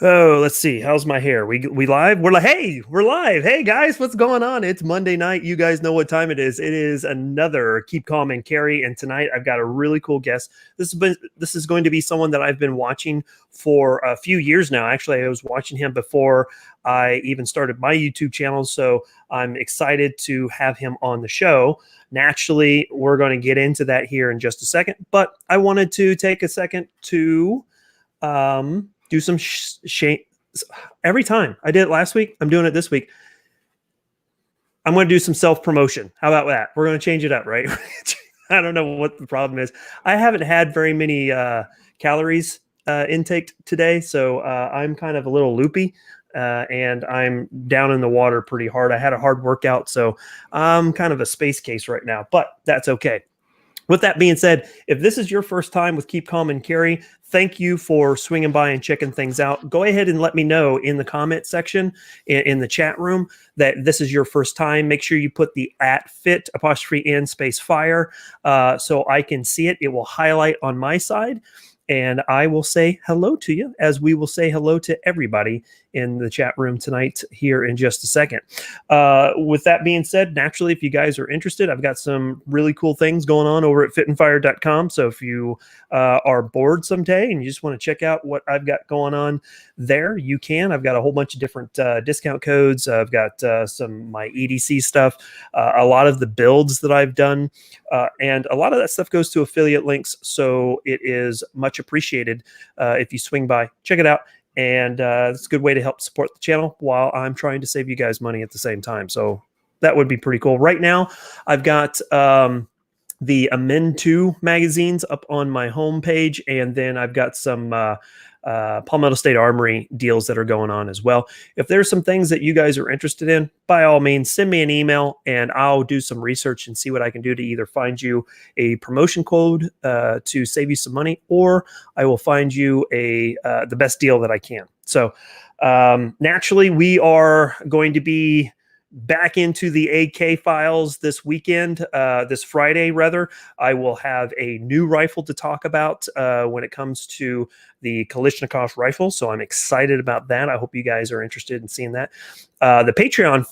Oh, let's see. How's my hair? We live? We're live. Hey guys, what's going on? It's Monday night. You guys know what time it is. It is another Keep Calm and Carry, and tonight I've got a really cool guest. This is going to be someone that I've been watching for a few years now. Actually, I was watching him before I even started my YouTube channel, so I'm excited to have him on the show. Naturally, we're going to get into that here in just a second, but I wanted to take a second to do some shame. Every time I did it last week, I'm doing it this week. I'm going to do some self-promotion. How about that? We're going to change it up, right? I don't know what the problem is. I haven't had very many calories intake today, so I'm kind of a little loopy. And I'm down in the water pretty hard. I had a hard workout, so I'm kind of a space case right now, but that's okay. With that being said, if this is your first time with Keep Calm and Carry, thank you for swinging by and checking things out. Go ahead and let me know in the comment section in the chat room that this is your first time. Make sure you put the @fit_in_fire so I can see it. It will highlight on my side. And I will say hello to you, as we will say hello to everybody in the chat room tonight here in just a second. With that being said, naturally, if you guys are interested, I've got some really cool things going on over at fitandfire.com. So if you are bored someday and you just want to check out what I've got going on there, you can. I've got a whole bunch of different discount codes. I've got some my EDC stuff, a lot of the builds that I've done, and a lot of that stuff goes to affiliate links. So it is much appreciated if you swing by, check it out. And it's a good way to help support the channel while I'm trying to save you guys money at the same time. So that would be pretty cool. Right now, I've got the Amend 2 magazines up on my homepage, and then I've got some Palmetto State Armory deals that are going on as well. If there's some things that you guys are interested in, by all means, send me an email and I'll do some research and see what I can do to either find you a promotion code to save you some money, or I will find you the best deal that I can. So naturally, we are going to be back into the AK files this weekend, this Friday rather. I will have a new rifle to talk about when it comes to the Kalashnikov rifle, so I'm excited about that. I hope you guys are interested in seeing that. The Patreon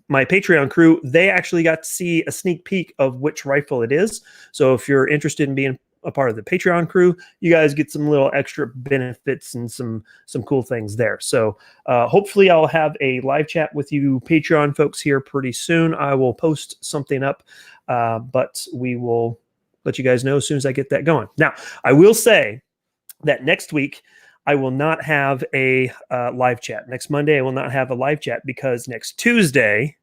my Patreon crew, they actually got to see a sneak peek of which rifle it is. So if you're interested in being a part of the Patreon crew, you guys get some little extra benefits and some cool things there. So hopefully I'll have a live chat with you Patreon folks here pretty soon. I will post something up, but we will let you guys know as soon as I get that going. Now, I will say that next week I will not have a live chat. Next Monday I will not have a live chat because next Tuesday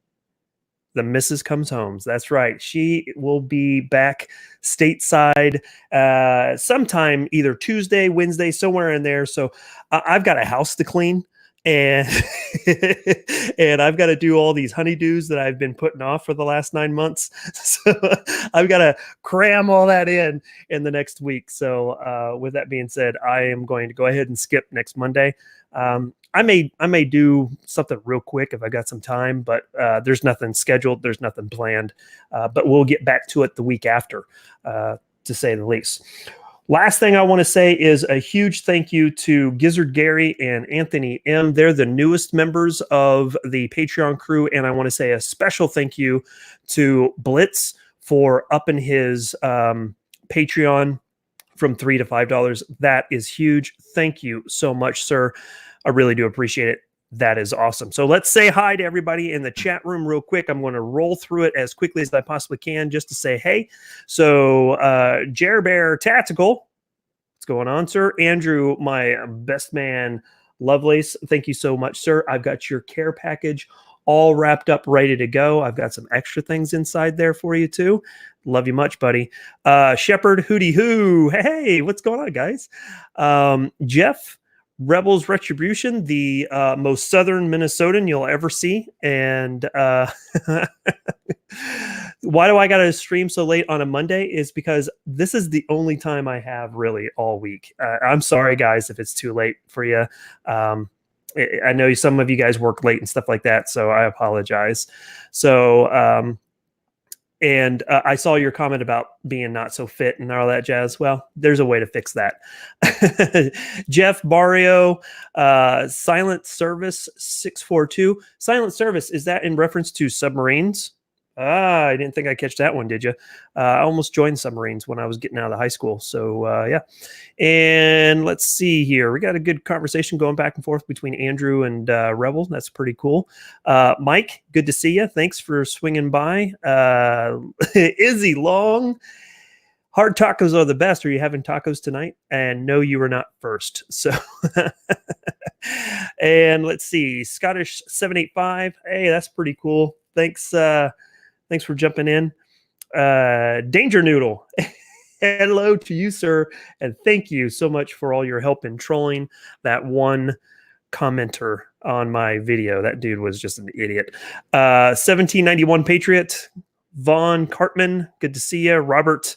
the missus comes home. That's right. She will be back stateside sometime either Tuesday, Wednesday, somewhere in there. So I've got a house to clean, and and I've got to do all these honeydews that I've been putting off for the last 9 months. So I've got to cram all that in the next week. So with that being said, I am going to go ahead and skip next Monday. I may do something real quick if I got some time, but there's nothing scheduled. There's nothing planned, but we'll get back to it the week after, to say the least. Last thing I want to say is a huge thank you to Gizzard Gary and Anthony M. They're the newest members of the Patreon crew, and I want to say a special thank you to Blitz for upping his Patreon from $3 to $5. That is huge. Thank you so much, sir. I really do appreciate it. That is awesome. So let's say hi to everybody in the chat room real quick. I'm going to roll through it as quickly as I possibly can just to say hey. So Jer Bear Tactical, what's going on, sir? Andrew, my best man, Lovelace, thank you so much, sir. I've got your care package all wrapped up, ready to go. I've got some extra things inside there for you too. Love you much, buddy. Shepherd Hootie Hoo. Hey, what's going on, guys? Jeff, Rebels Retribution, the most southern Minnesotan you'll ever see. And why do I got to stream so late on a Monday is because this is the only time I have really all week. I'm sorry, guys, if it's too late for you. I know some of you guys work late and stuff like that, so I apologize. So And I saw your comment about being not so fit and all that jazz. Well, there's a way to fix that. Jeff Barrio, Silent Service 642. Silent Service, is that in reference to submarines? I didn't think I'd catch that one, did you? I almost joined submarines when I was getting out of high school. So, yeah. And let's see here. We got a good conversation going back and forth between Andrew and Rebel. That's pretty cool. Mike, good to see you. Thanks for swinging by. Izzy Long. Hard tacos are the best. Are you having tacos tonight? And no, you were not first. So, and let's see. Scottish 785. Hey, that's pretty cool. Thanks. Thanks for jumping in. Danger Noodle. Hello to you, sir. And thank you so much for all your help in trolling that one commenter on my video. That dude was just an idiot. 1791 Patriot. Vaughn Cartman. Good to see you. Robert.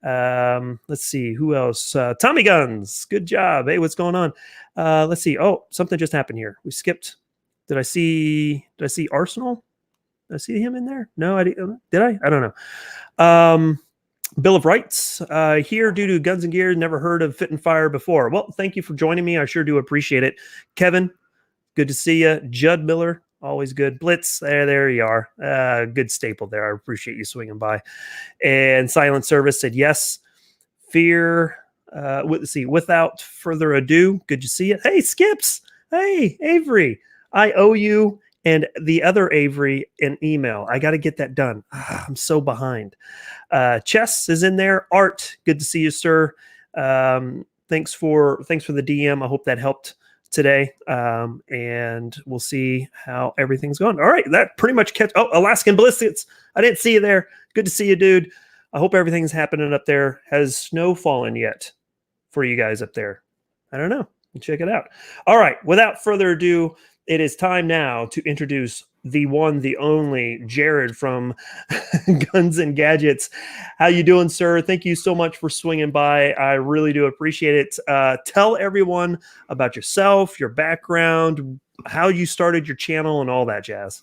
Let's see. Who else? Tommy Guns. Good job. Hey, what's going on? Let's see. Oh, something just happened here. We skipped. Did I see Arsenal? Did I see him in there? No, I didn't. Did I? I don't know. Bill of Rights here due to Guns and Gear. Never heard of Fit and Fire before. Well, thank you for joining me. I sure do appreciate it. Kevin, good to see you. Judd Miller, always good. Blitz, there you are. Good staple there. I appreciate you swinging by. And Silent Service said yes. Fear. Let's see. Without further ado, good to see you. Hey, Skips. Hey, Avery. I owe you and the other Avery an email. I got to get that done. I'm so behind. Chess is in there. Art, good to see you, sir. Thanks for the DM. I hope that helped today. And we'll see how everything's going. All right, that pretty much kept. Oh, Alaskan Ballistics. I didn't see you there. Good to see you, dude. I hope everything's happening up there. Has snow fallen yet for you guys up there? I don't know. Check it out. All right, without further ado, it is time now to introduce the one, the only Jared from Guns and Gadgets. How you doing, sir? Thank you so much for swinging by. I really do appreciate it. Tell everyone about yourself, your background, how you started your channel, and all that jazz.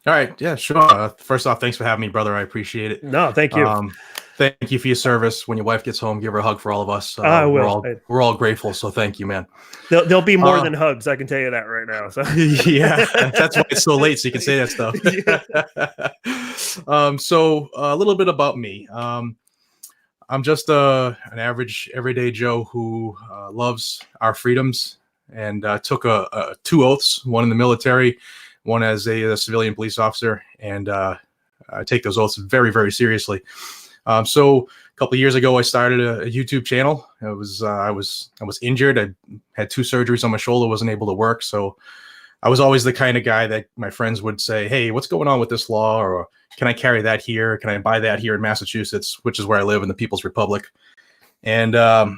All right. Yeah, sure. First off, thanks for having me, brother. I appreciate it. No, thank you. Thank you for your service. When your wife gets home, give her a hug for all of us. I will. We're all grateful. So thank you, man. There'll be more than hugs. I can tell you that right now. So. Yeah, that's why it's so late. So you can say that stuff. Yeah. So a little bit about me. I'm just an average, everyday Joe who loves our freedoms and took two oaths, one in the military, one as a civilian police officer, and I take those oaths very, very seriously. So a couple of years ago, I started a YouTube channel. I was injured. I had 2 surgeries on my shoulder, wasn't able to work. So I was always the kind of guy that my friends would say, hey, what's going on with this law? Or can I carry that here? Can I buy that here in Massachusetts, which is where I live in the People's Republic? And I've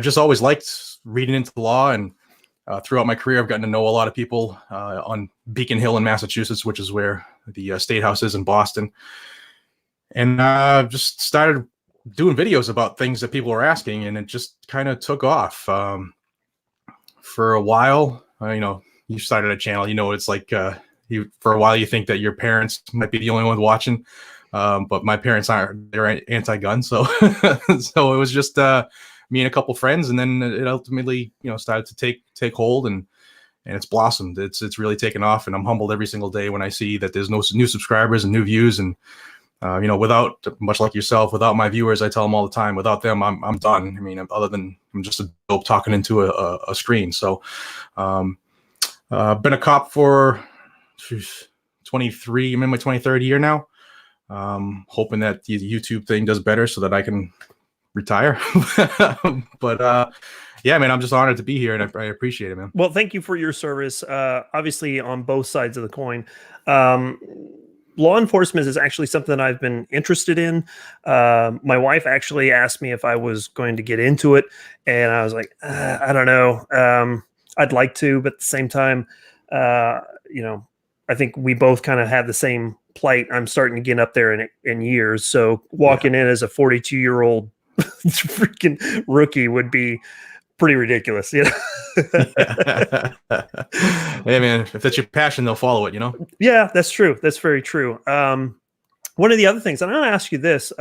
just always liked reading into the law. And throughout my career, I've gotten to know a lot of people on Beacon Hill in Massachusetts, which is where the State House is in Boston. And just started doing videos about things that people were asking, and it just kind of took off. For a while, you started a channel, it's like for a while you think that your parents might be the only ones watching, but my parents aren't. They're anti-gun, so so it was just me and a couple friends, and then it ultimately started to take hold, and it's blossomed. It's really taken off, and I'm humbled every single day when I see that there's no new subscribers and new views. And without, much like yourself, without my viewers, I tell them all the time, without them, I'm done. I mean, other than I'm just a dope talking into a screen. So, been a cop for 23. I'm in my 23rd year now. Hoping that the YouTube thing does better so that I can retire. But yeah, man, I'm just honored to be here, and I appreciate it, man. Well, thank you for your service. Obviously, on both sides of the coin. Law enforcement is actually something that I've been interested in. My wife actually asked me if I was going to get into it, and I was like, I don't know. I'd like to, but at the same time, I think we both kind of have the same plight. I'm starting to get up there in years, so walking in as a 42-year-old freaking rookie would be pretty ridiculous, Hey, man, if that's your passion, they'll follow it, Yeah, that's true. That's very true. One of the other things, and I'm going to ask you this,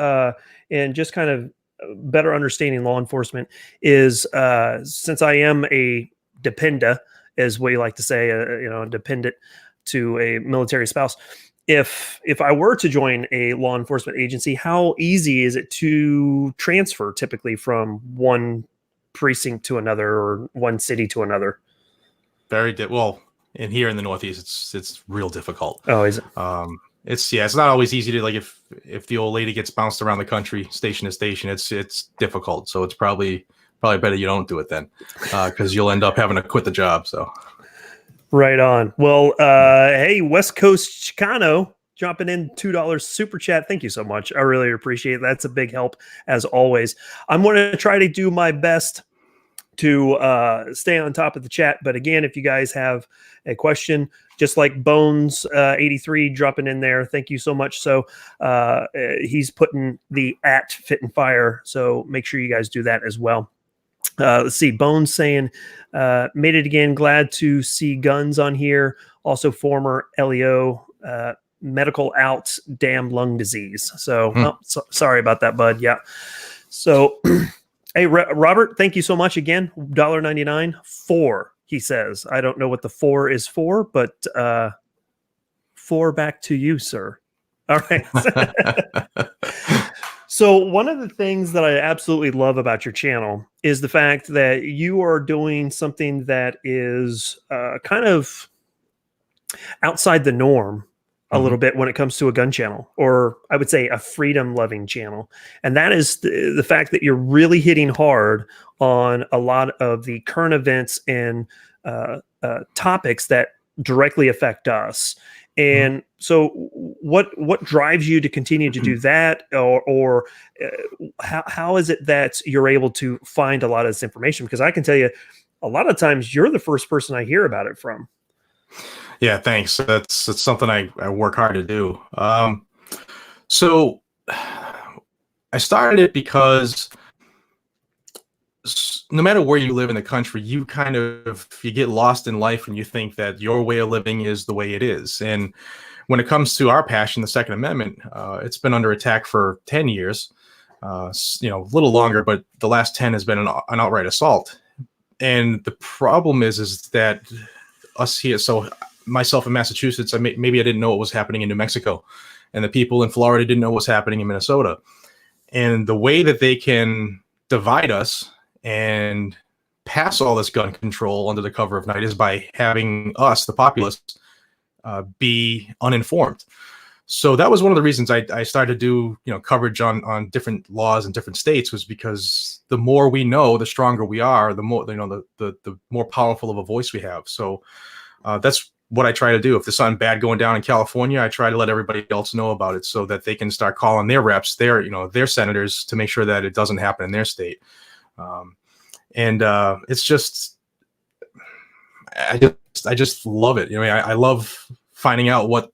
and just kind of better understanding law enforcement is, since I am a dependa, as we like to say, dependent to a military spouse. If I were to join a law enforcement agency, how easy is it to transfer typically from one precinct to another or one city to another? Well, and here in the Northeast, it's real difficult. Oh, is it? It's not always easy to, like, if the old lady gets bounced around the country, station to station, it's difficult. So it's probably better you don't do it then, because you'll end up having to quit the job. So. Right on. Well, hey, West Coast Chicano dropping in $2 super chat. Thank you so much. I really appreciate it. That's a big help as always. I'm going to try to do my best to stay on top of the chat. But again, if you guys have a question, just like Bones 83 dropping in there, thank you so much. So he's putting the @Fit and Fire. So make sure you guys do that as well. Let's see. Bones saying, made it again. Glad to see Guns on here. Also former LEO, medical out, damn lung disease. So, sorry about that, bud. Yeah. So, hey, Robert, thank you so much again. $1.99 for, he says. I don't know what the 4 is for, but 4 back to you, sir. All right. So one of the things that I absolutely love about your channel is the fact that you are doing something that is kind of outside the norm a little bit when it comes to a gun channel, or I would say a freedom loving channel. And that is the fact that you're really hitting hard on a lot of the current events and topics that directly affect us. And so what drives you to continue to do that, or how is it that you're able to find a lot of this information? Because I can tell you a lot of times you're the first person I hear about it from. Yeah, thanks. That's something I work hard to do. So I started it because no matter where you live in the country, you get lost in life and you think that your way of living is the way it is. And when it comes to our passion, the Second Amendment, it's been under attack for 10 years, a little longer, but the last 10 has been an outright assault. And the problem is that us here, so myself in Massachusetts, maybe I didn't know what was happening in New Mexico, and the people in Florida didn't know what was happening in Minnesota. And the way that they can divide us and pass all this gun control under the cover of night is by having us, the populace, be uninformed. So that was one of the reasons I started to do coverage on different laws in different states, was because the more we know, the stronger we are, the more the more powerful of a voice we have. So that's what I try to do. If there's something bad going down in California, I try to let everybody else know about it so that they can start calling their reps, their senators, to make sure that it doesn't happen in their state. It's just, I just love it. I love finding out what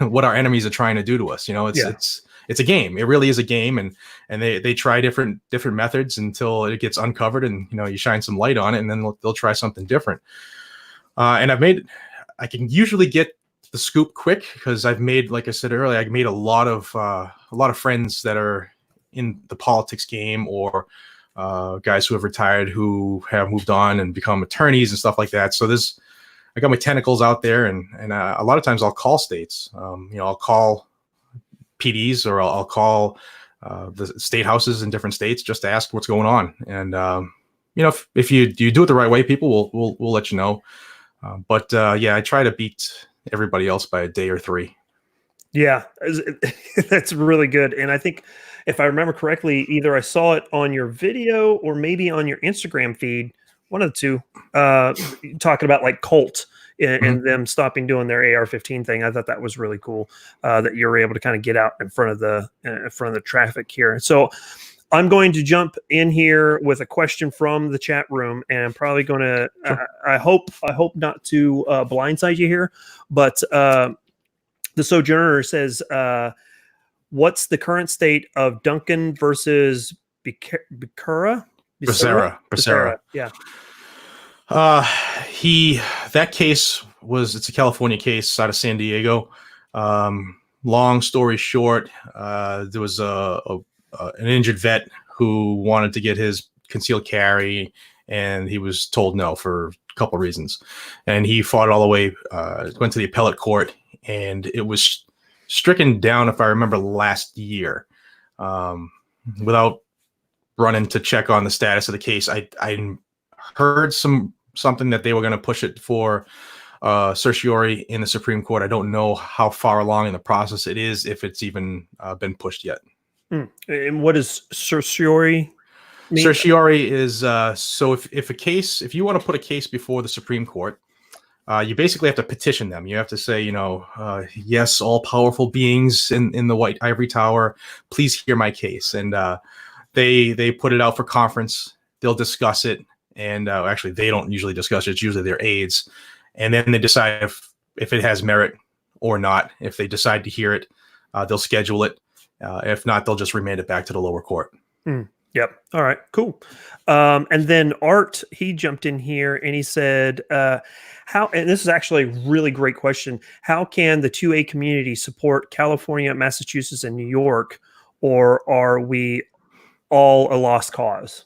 our enemies are trying to do to us. It's a game. It really is a game. And they try different methods until it gets uncovered, and, you shine some light on it, and then they'll try something different. And I can usually get the scoop quick because I've made, like I said earlier, I made a lot of friends that are in the politics game, or guys who have retired, who have moved on and become attorneys and stuff like that. So I got my tentacles out there, and a lot of times I'll call states. I'll call PDs, or I'll call the state houses in different states just to ask what's going on. And if you do it the right way, people will let you know. But I try to beat everybody else by a day or 3. Yeah, that's really good. And I think, if I remember correctly, either I saw it on your video or maybe on your Instagram feed, one of the two, talking about like Colt and them stopping doing their AR-15 thing. I thought that was really cool, that you were able to kind of get out in front of the traffic here. So I'm going to jump in here with a question from the chat room, and I'm probably going to, I hope not to blindside you here, but the Sojourner says, what's the current state of Duncan versus Becerra? Becerra. Yeah. That case it's a California case out of San Diego. long story short, there was an injured vet who wanted to get his concealed carry, and he was told no for a couple of reasons. And he fought all the way, went to the appellate court, and it was stricken down, if I remember, last year. Without running to check on the status of the case, I heard something that they were going to push it for certiorari in the Supreme Court. I don't know how far along in the process it is, if it's even been pushed yet. And what does certiorari mean? Certiorari is so if you want to put a case before the Supreme Court, you basically have to petition them. You have to say, yes, all powerful beings in the white ivory tower, please hear my case. And they put it out for conference. They'll discuss it. And actually, they don't usually discuss it. It's usually their aides. And then they decide if it has merit or not. If they decide to hear it, they'll schedule it. If not, they'll just remand it back to the lower court. Yep. All right, cool. And then Art, he jumped in here and he said, and this is actually a really great question, how can the 2A community support California, Massachusetts, and New York, or are we all a lost cause?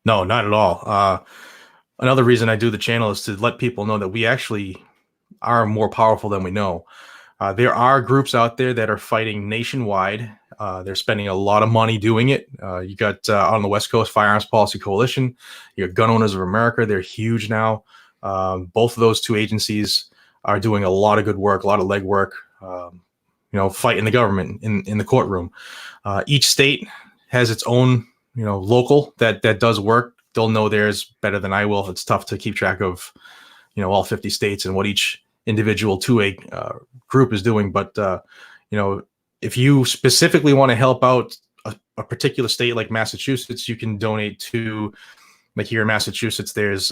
No, not at all. Another reason I do the channel is to let people know that we actually are more powerful than we know. There are groups out there that are fighting nationwide. They're spending a lot of money doing it. You got on the West Coast Firearms Policy Coalition. You got Gun Owners of America. They're huge now. Both of those two agencies are doing a lot of good work, a lot of legwork, fighting the government in the courtroom. Each state has its own, local that does work. They'll know theirs better than I will. It's tough to keep track of, all 50 states and what each individual 2A group is doing. But, if you specifically want to help out a particular state like Massachusetts, you can donate to, like here in Massachusetts, there's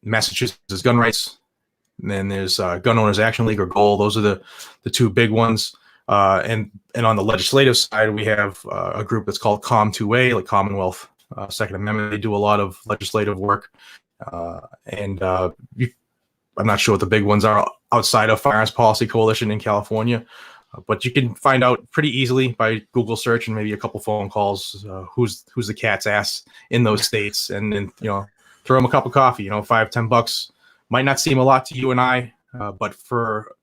Massachusetts Gun Rights, and then there's Gun Owners Action League, or GOAL. Those are the two big ones. And on the legislative side, we have a group that's called COM2A, like Commonwealth Second Amendment. They do a lot of legislative work. I'm not sure what the big ones are outside of Firearms Policy Coalition in California, but you can find out pretty easily by Google search and maybe a couple phone calls who's the cat's ass in those states, and then throw them a cup of coffee. $5-10 might not seem a lot to you and I, but for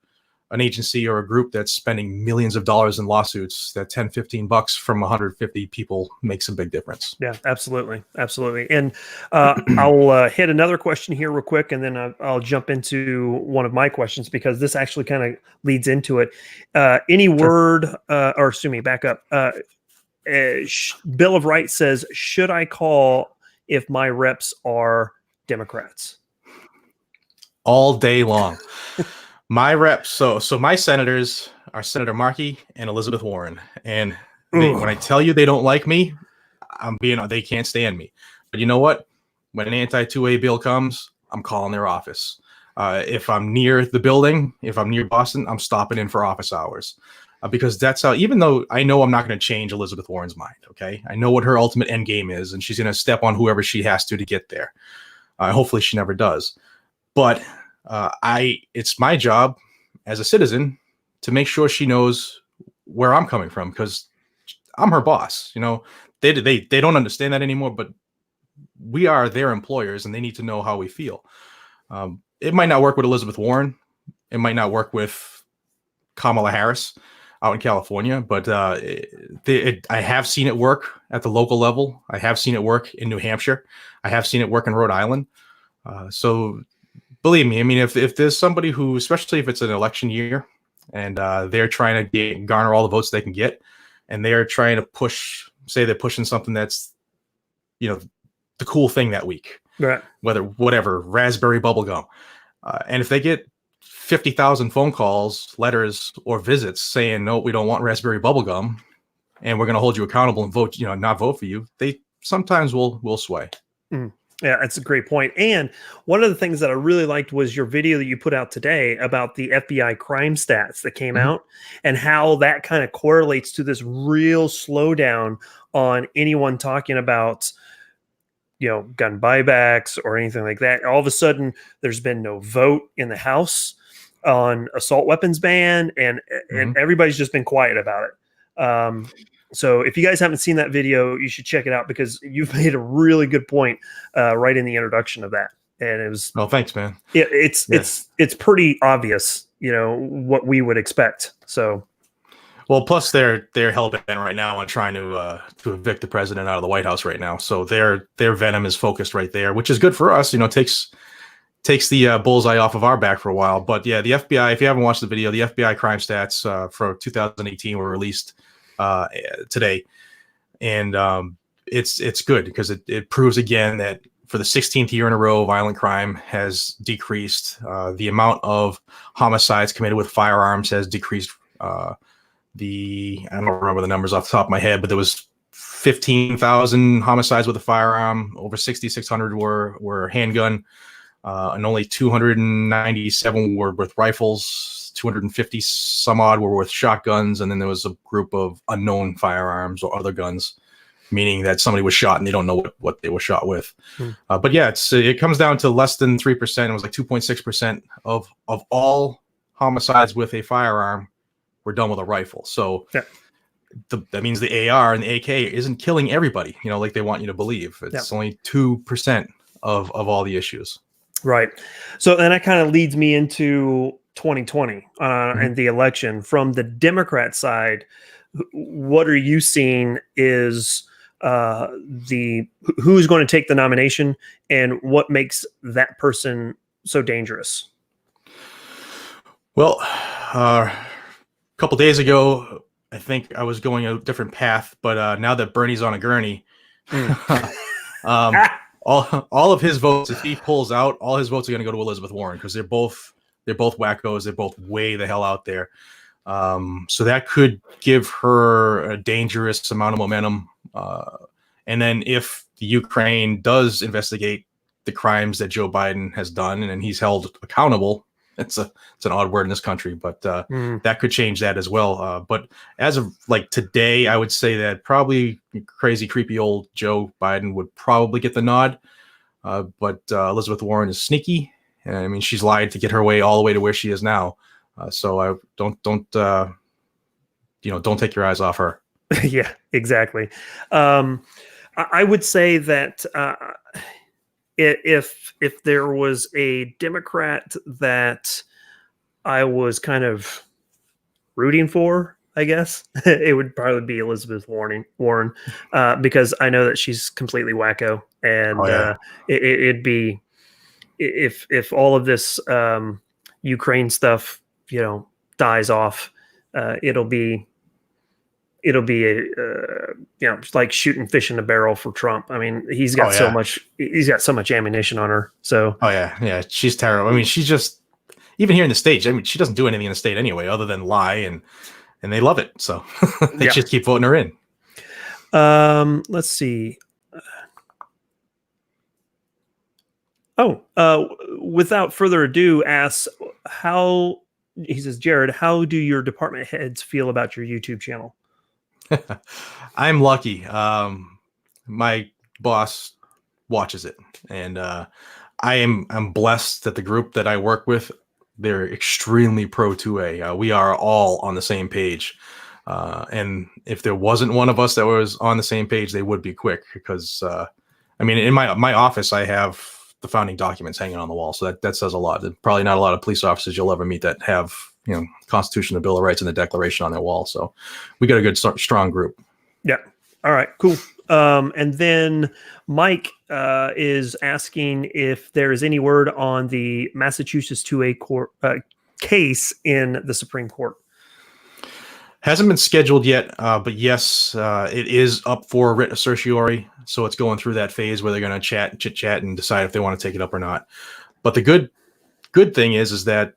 an agency or a group that's spending millions of dollars in lawsuits, that $10-15 from 150 people makes a big difference. Yeah, absolutely. Absolutely. And I'll hit another question here real quick, and then I'll jump into one of my questions, because this actually kind of leads into it. Any word, or excuse me, back up. Bill of Rights says, should I call if my reps are Democrats? All day long. My reps, so my senators are Senator Markey and Elizabeth Warren, and when I tell you they don't like me, they can't stand me. But you know what? When an anti-2A bill comes, I'm calling their office. If I'm near the building, if I'm near Boston, I'm stopping in for office hours, because that's how. Even though I know I'm not going to change Elizabeth Warren's mind, okay, I know what her ultimate end game is, and she's going to step on whoever she has to get there. Hopefully, she never does, but. It's my job as a citizen to make sure she knows where I'm coming from, because I'm her boss. They don't understand that anymore, but we are their employers, and they need to know how we feel. It might not work with Elizabeth Warren. It might not work with Kamala Harris out in California, but I have seen it work at the local level. I have seen it work in New Hampshire. I have seen it work in Rhode Island. So believe me, I mean, if there's somebody who, especially if it's an election year, and they're trying to garner all the votes they can get, and they're trying to say they're pushing something that's, the cool thing that week, right? Whatever, raspberry bubble gum. And if they get 50,000 phone calls, letters, or visits saying, no, we don't want raspberry bubble gum, and we're going to hold you accountable and vote, not vote for you, they sometimes will sway. Yeah, that's a great point. And one of the things that I really liked was your video that you put out today about the FBI crime stats that came out, and how that kind of correlates to this real slowdown on anyone talking about, gun buybacks or anything like that. All of a sudden, there's been no vote in the House. on assault weapons ban, and everybody's just been quiet about it. So if you guys haven't seen that video, you should check it out, because you've made a really good point right in the introduction of that. And it was, oh, thanks, man. It's pretty obvious, what we would expect. So, well, plus they're hell bent right now on trying to evict the president out of the White House right now. So their venom is focused right there, which is good for us. Takes the bullseye off of our back for a while. But yeah, the FBI, if you haven't watched the video, the FBI crime stats for 2018 were released today, and it's good, because it proves again that for the 16th year in a row, violent crime has decreased. The amount of homicides committed with firearms has decreased. I don't remember the numbers off the top of my head, but there was 15,000 homicides with a firearm. Over 6,600 were handgun, and only 297 were with rifles. 250 some odd were with shotguns, and then there was a group of unknown firearms or other guns, meaning that somebody was shot and they don't know what they were shot with. But yeah, it comes down to less than 3%. It was like 2.6% of all homicides with a firearm were done with a rifle. So that means the AR and the AK isn't killing everybody, like they want you to believe. It's only 2% of all the issues. Right. So then that kind of leads me into 2020 and the election. From the Democrat side, what are you seeing is who's going to take the nomination, and what makes that person so dangerous? Well, a couple days ago, I think I was going a different path, but now that Bernie's on a gurney, all of his votes, if he pulls out, all his votes are going to go to Elizabeth Warren, because they're both wackos. They're both way the hell out there. So that could give her a dangerous amount of momentum. And then if the Ukraine does investigate the crimes that Joe Biden has done, and he's held accountable, it's an odd word in this country, but that could change that as well. But as of like today, I would say that probably crazy, creepy old Joe Biden would probably get the nod. But Elizabeth Warren is sneaky. And I mean, she's lied to get her way all the way to where she is now. So I don't take your eyes off her. Yeah, exactly. I would say that if there was a Democrat that I was kind of rooting for, I guess it would probably be Elizabeth Warren, because I know that she's completely wacko, and it'd be, if all of this Ukraine stuff, dies off, it'll be it's like shooting fish in a barrel for Trump. I mean, he's got so much ammunition on her. So yeah, she's terrible. I mean, she's just, even here in the States, I mean, she doesn't do anything in the state anyway, other than lie, and they love it. So they just keep voting her in. Let's see. Without further ado, asks he says, Jared, how do your department heads feel about your YouTube channel? I'm lucky. My boss watches it, and I'm blessed that the group that I work with, they're extremely pro 2A. We are all on the same page. And if there wasn't one of us that was on the same page, they would be quick, because I mean, in my office, I have the founding documents hanging on the wall. So that says a lot. There's probably not a lot of police officers you'll ever meet that have, Constitution, the Bill of Rights, and the Declaration on their wall. So we got a good, strong group. Yeah. All right, cool. And then Mike is asking if there is any word on the Massachusetts 2A court case in the Supreme Court. Hasn't been scheduled yet, but yes, it is up for writ certiorari. So it's going through that phase where they're going to chit chat and decide if they want to take it up or not. But the good thing is that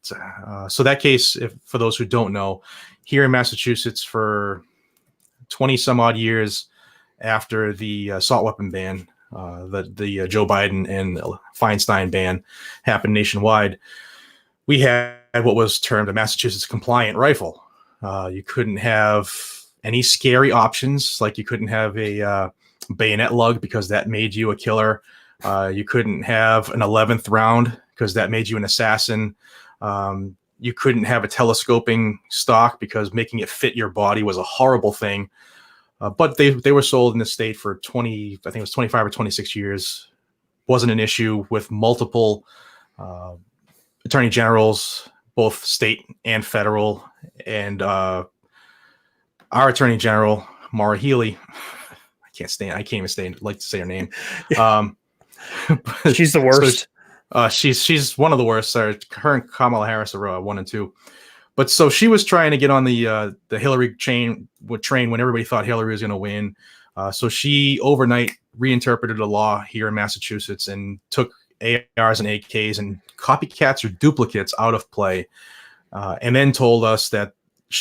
so that case, for those who don't know, here in Massachusetts, for 20 some odd years after the assault weapon ban, the Joe Biden and Feinstein ban happened nationwide, we had what was termed a Massachusetts compliant rifle. You couldn't have any scary options, like you couldn't have a bayonet lug because that made you a killer. You couldn't have an 11th round because that made you an assassin. you couldn't have a telescoping stock because making it fit your body was a horrible thing. But they were sold in the state for 20, I think it was 25 or 26 years. Wasn't an issue with multiple attorney generals, both state and federal. And our attorney general, Maura Healey, I can't even like to say her name. She's the worst. So, she's one of the worst. Her and Kamala Harris are 1 and 2. But so she was trying to get on the Hillary train when everybody thought Hillary was going to win. So she overnight reinterpreted the law here in Massachusetts and took ARs and AKs and copycats or duplicates out of play, and then told us that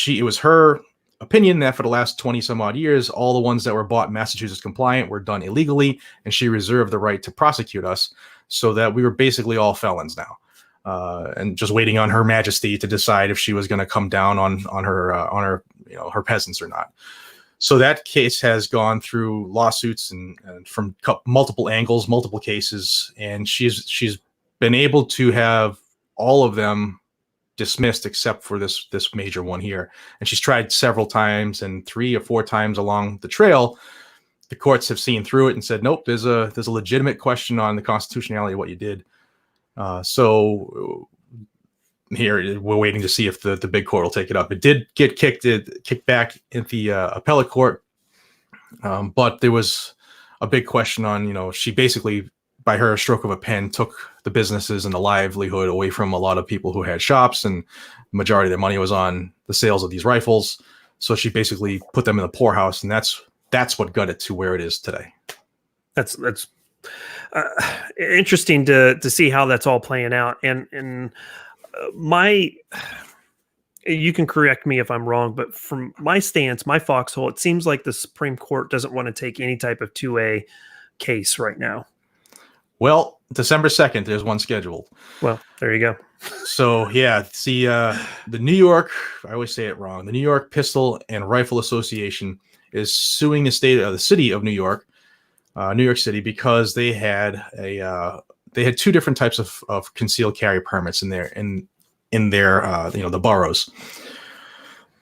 it was her opinion that for the last 20 some odd years, all the ones that were bought Massachusetts compliant were done illegally, and she reserved the right to prosecute us, so that we were basically all felons now. And just waiting on Her Majesty to decide if she was going to come down on her her peasants or not. So that case has gone through lawsuits and from multiple angles, multiple cases, and she's been able to have all of them dismissed except for this major one here. And she's tried several times, and 3 or 4 times along the trail, the courts have seen through it and said, nope, there's a legitimate question on the constitutionality of what you did. So here we're waiting to see if the big court will take it up. It did get kicked back in the appellate court, but there was a big question on, she basically, by her stroke of a pen, took the businesses and the livelihood away from a lot of people who had shops, and the majority of their money was on the sales of these rifles. So she basically put them in the poorhouse, and that's what got it to where it is today. That's interesting to see how that's all playing out. And you can correct me if I'm wrong, but from my stance, my foxhole, it seems like the Supreme Court doesn't want to take any type of 2A case right now. Well, December 2nd, there's one scheduled. Well, there you go. So yeah, see, the New York, I always say it wrong, the New York Pistol and Rifle Association is suing the city of New York City, because they had 2 different types of concealed carry permits in their the boroughs.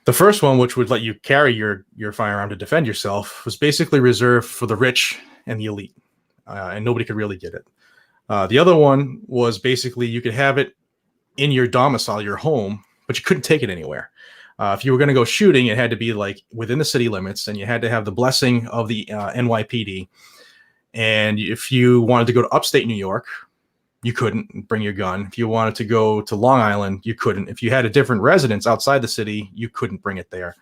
The first one, which would let you carry your firearm to defend yourself, was basically reserved for the rich and the elite, and nobody could really get it. The other one was basically you could have it in your domicile, your home, but you couldn't take it anywhere. If you were going to go shooting, it had to be like within the city limits, and you had to have the blessing of the NYPD. And if you wanted to go to upstate New York, you couldn't bring your gun. If you wanted to go to Long Island, you couldn't. If you had a different residence outside the city, you couldn't bring it there.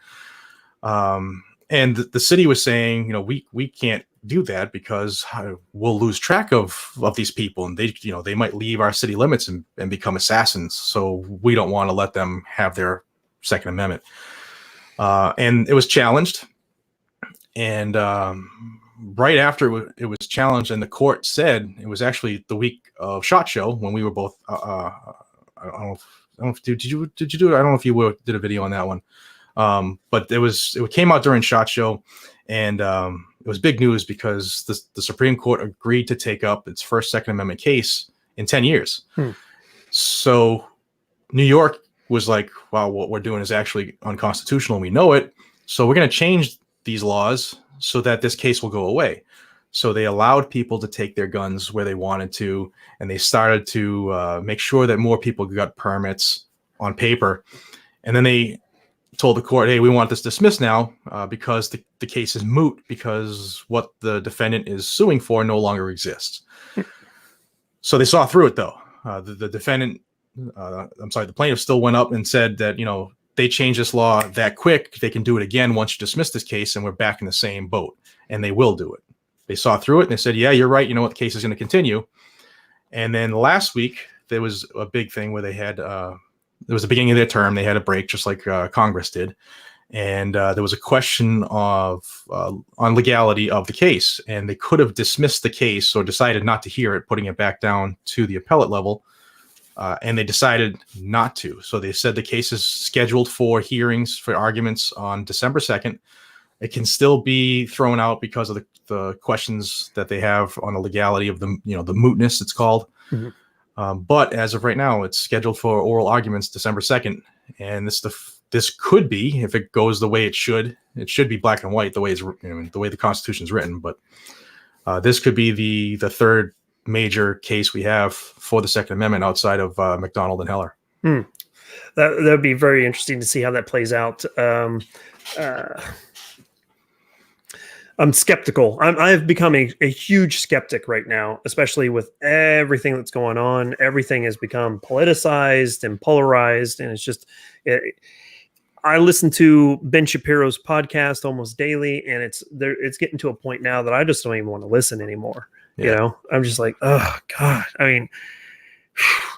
And the city was saying, we can't do that because we'll lose track of these people, and they might leave our city limits and become assassins. So we don't want to let them have their Second Amendment. And it was challenged. And right after it was challenged, and the court said, it was actually the week of SHOT Show when we were both. I don't know if did you do it? I don't know if you did a video on that one, but it came out during SHOT Show, and it was big news because the Supreme Court agreed to take up its first Second Amendment case in 10 years. So New York was like, wow, what we're doing is actually unconstitutional, and we know it. So we're going to change these laws so that this case will go away. So they allowed people to take their guns where they wanted to, and they started to make sure that more people got permits on paper. And then they told the court, hey, we want this dismissed now because the case is moot, because what the defendant is suing for no longer exists. So they saw through it, though. The plaintiff still went up and said that, they changed this law that quick, they can do it again once you dismiss this case, and we're back in the same boat. And they will do it. They saw through it, and they said, yeah, you're right. You know what? The case is going to continue. And then last week, there was a big thing where they had, it was the beginning of their term. They had a break, just like Congress did. And there was a question on legality of the case. And they could have dismissed the case or decided not to hear it, putting it back down to the appellate level. And they decided not to. So they said the case is scheduled for hearings, for arguments on December 2nd. It can still be thrown out because of the questions that they have on the legality of the mootness, it's called. Mm-hmm. But as of right now, it's scheduled for oral arguments December 2nd. And this could be, if it goes the way it should be black and white, the way the way the Constitution is written. But this could be the third major case we have for the Second Amendment outside of McDonald and Heller. That would be very interesting to see how that plays out. I'm skeptical. I've become a huge skeptic right now, especially with everything that's going on. Everything has become politicized and polarized, and it's just. I listen to Ben Shapiro's podcast almost daily, and it's getting to a point now that I just don't even want to listen anymore. Yeah. You know, I'm just like, oh God. I mean,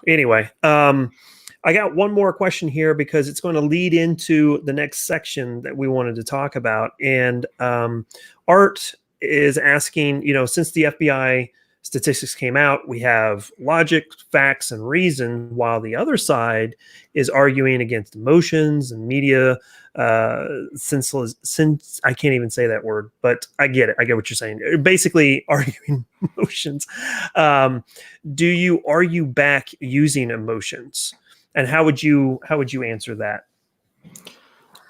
anyway, I got one more question here because it's going to lead into the next section that we wanted to talk about. And Art is asking, you know, since the FBI statistics came out, we have logic, facts, and reason, while the other side is arguing against emotions and media. Since I can't even say that word, but I get it. I get what you're saying. Basically, arguing emotions. Do you argue back using emotions? And how would you answer that?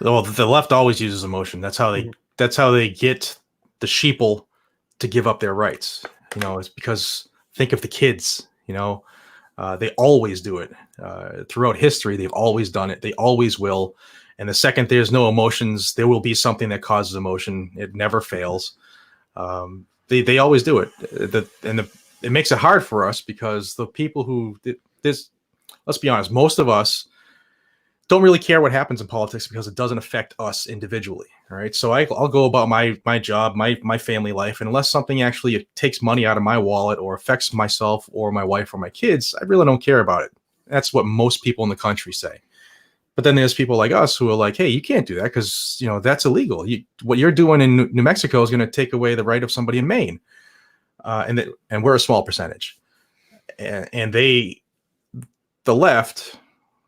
Well, the left always uses emotion. That's how they get the sheeple to give up their rights. You know, it's because think of the kids. You know, they always do it throughout history. They've always done it. They always will. And the second there's no emotions, there will be something that causes emotion. It never fails. They always do it. It makes it hard for us because the people who let's be honest, most of us don't really care what happens in politics because it doesn't affect us individually. All right. So I'll go about my job, my family life. And unless something actually takes money out of my wallet or affects myself or my wife or my kids, I really don't care about it. That's what most people in the country say. But then there's people like us who are like, hey, you can't do that because, you know, that's illegal. What you're doing in New Mexico is going to take away the right of somebody in Maine. And we're a small percentage. And the left,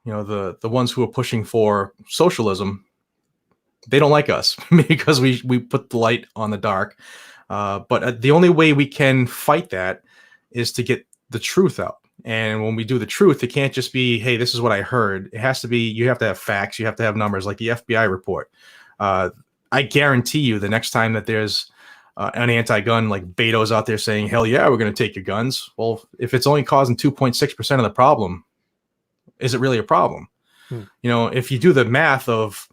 you know, the ones who are pushing for socialism, they don't like us because we put the light on the dark. But the only way we can fight that is to get the truth out. And when we do the truth, it can't just be, hey, this is what I heard. It has to be, you have to have facts. You have to have numbers like the FBI report. I guarantee you the next time that there's an anti-gun like Beto's out there saying, hell yeah, we're going to take your guns. Well, if it's only causing 2.6% of the problem, is it really a problem? You know, if you do the math of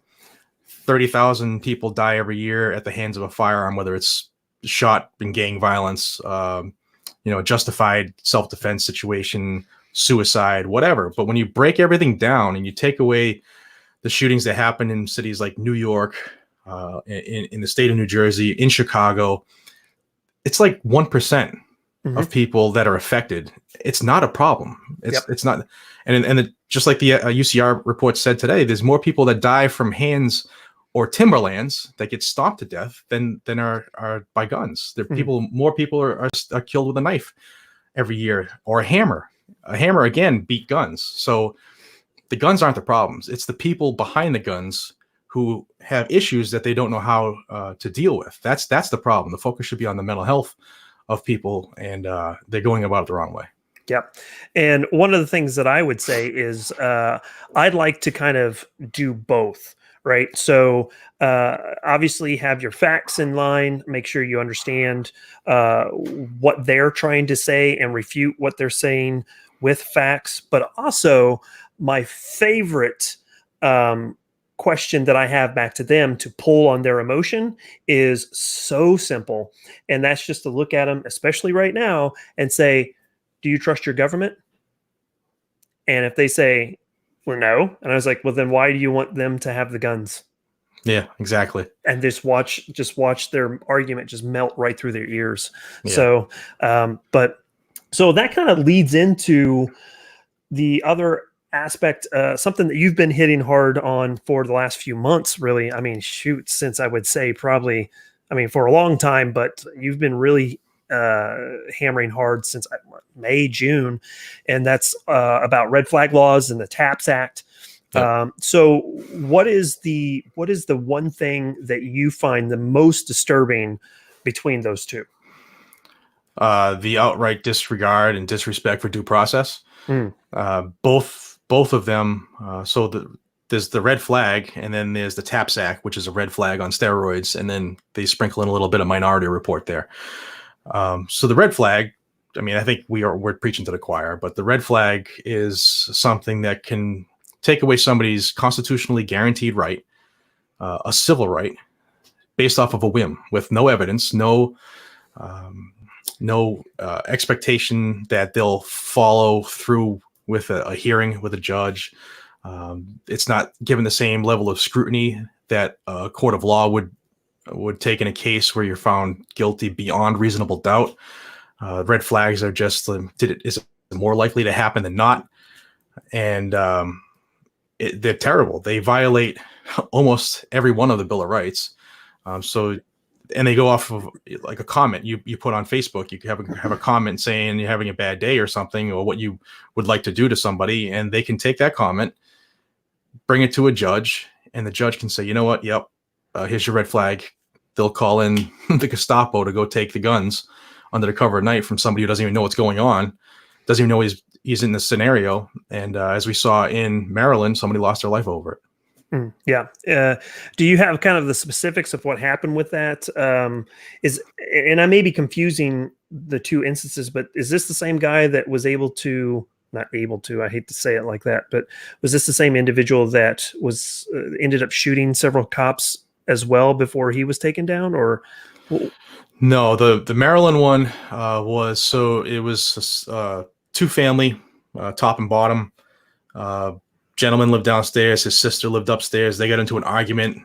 30,000 people die every year at the hands of a firearm, whether it's shot in gang violence, you know, justified self-defense situation, suicide, whatever. But when you break everything down and you take away the shootings that happen in cities like New York, in the state of New Jersey, in Chicago, it's like 1% of people that are affected. It's not a problem. It's not. And just like the UCR report said today, there's more people that die from hands or timberlands that get stomped to death than are by guns. There more people are killed with a knife every year, or a hammer. A hammer again beat guns. So the guns aren't the problems. It's the people behind the guns who have issues that they don't know how to deal with. That's the problem. The focus should be on the mental health of people, and they're going about it the wrong way. Yep. And one of the things that I would say is I'd like to kind of do both, right? So obviously have your facts in line, make sure you understand what they're trying to say and refute what they're saying with facts. But also my favorite question that I have back to them to pull on their emotion is so simple. And that's just to look at them, especially right now, and say, do you trust your government? And if they say, well, no. And I was like, well, then why do you want them to have the guns? Yeah, exactly. And just watch their argument just melt right through their ears. Yeah. So that kind of leads into the other aspect, something that you've been hitting hard on for the last few months, really. I mean, shoot, since I would say probably, I mean, for a long time, but you've been really hammering hard since May, June, and that's about red flag laws and the TAPS Act. Yep. So what is the one thing that you find the most disturbing between those two? The outright disregard and disrespect for due process. Mm. Both of them. There's the red flag, and then there's the TAP sack, which is a red flag on steroids, and then they sprinkle in a little bit of Minority Report there. So the red flag, I mean, I think we're preaching to the choir, but the red flag is something that can take away somebody's constitutionally guaranteed right, a civil right, based off of a whim with no evidence, no expectation that they'll follow through with a hearing with a judge. It's not given the same level of scrutiny that a court of law would take in a case where you're found guilty beyond reasonable doubt. Red flags are just is it more likely to happen than not, and they're terrible. They violate almost every one of the Bill of Rights. And they go off of like a comment you put on Facebook. You can have a comment saying you're having a bad day or something, or what you would like to do to somebody, and they can take that comment, bring it to a judge, and the judge can say, you know what, yep, here's your red flag. They'll call in the Gestapo to go take the guns under the cover of night from somebody who doesn't even know what's going on, doesn't even know he's in this scenario. And as we saw in Maryland, somebody lost their life over it. Yeah. Do you have kind of the specifics of what happened with that? And I may be confusing the two instances, but is this the same guy that was not able to, I hate to say it like that, but was this the same individual that was ended up shooting several cops as well before he was taken down, or? No, the Maryland one was two family, top and bottom. Gentleman lived downstairs. His sister lived upstairs. They got into an argument.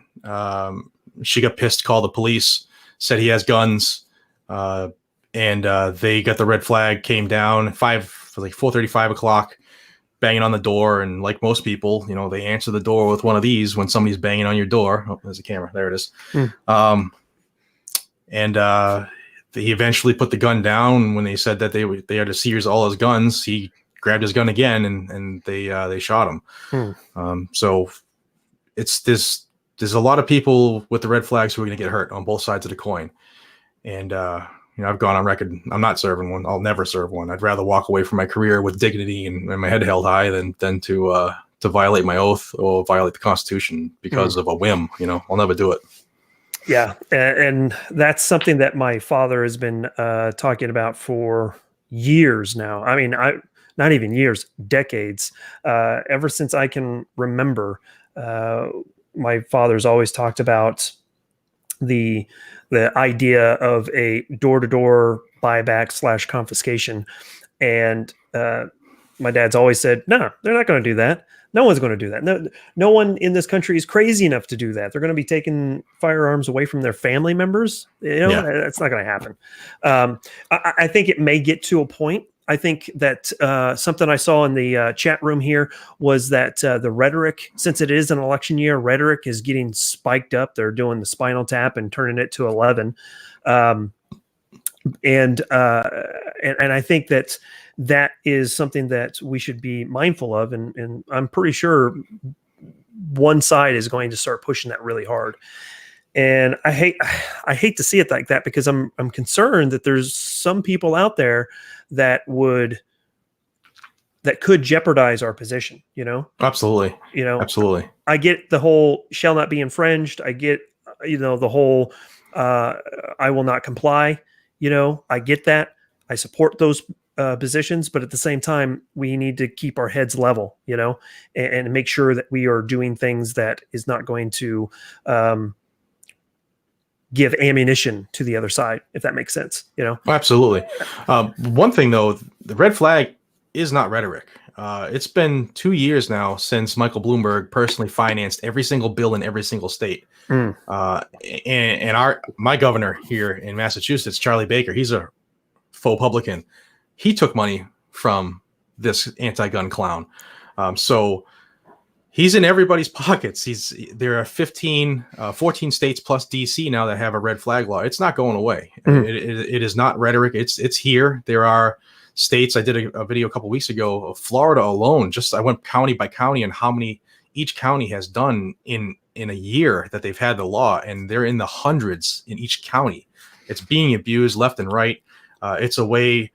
She got pissed, called the police, said he has guns, and they got the red flag. Came down 4:30, 5 o'clock, banging on the door. And like most people, they answer the door with one of these when somebody's banging on your door. Oh, there's a camera. There it is. He eventually put the gun down. When they said that they had to seize all his guns, he grabbed his gun again, and they shot him. So there's a lot of people with the red flags who are going to get hurt on both sides of the coin. And I've gone on record, I'm not serving one. I'll never serve one. I'd rather walk away from my career with dignity and my head held high than to violate my oath or violate the Constitution because of a whim. I'll never do it. Yeah, and that's something that my father has been talking about for years now. I mean, not even years, decades. Ever since I can remember, my father's always talked about the idea of a door-to-door buyback / confiscation. And my dad's always said, no, they're not going to do that. No one's going to do that. No one in this country is crazy enough to do that. They're going to be taking firearms away from their family members. That's not going to happen. I think it may get to a point. I think that something I saw in the chat room here was that the rhetoric, since it is an election year, rhetoric is getting spiked up. They're doing the spinal tap and turning it to 11. And I think that is something that we should be mindful of. And I'm pretty sure one side is going to start pushing that really hard. And I hate to see it like that, because I'm concerned that there's some people out there that could jeopardize our position, Absolutely. Absolutely. I get the whole shall not be infringed. I get, the whole, I will not comply. I get that. I support those positions, but at the same time, we need to keep our heads level, and make sure that we are doing things that is not going to give ammunition to the other side, if that makes sense. Absolutely. One thing though, the red flag is not rhetoric. It's been 2 years now since Michael Bloomberg personally financed every single bill in every single state. And my governor here in Massachusetts, Charlie Baker, he's a faux publican. He took money from this anti-gun clown. So he's in everybody's pockets. There are 14 states plus DC now that have a red flag law. It's not going away. It is not rhetoric. It's here. There are states. I did a video a couple weeks ago of Florida alone. I went county by county and how many each county has done in a year that they've had the law, and they're in the hundreds in each county. It's being abused left and right. It's a way,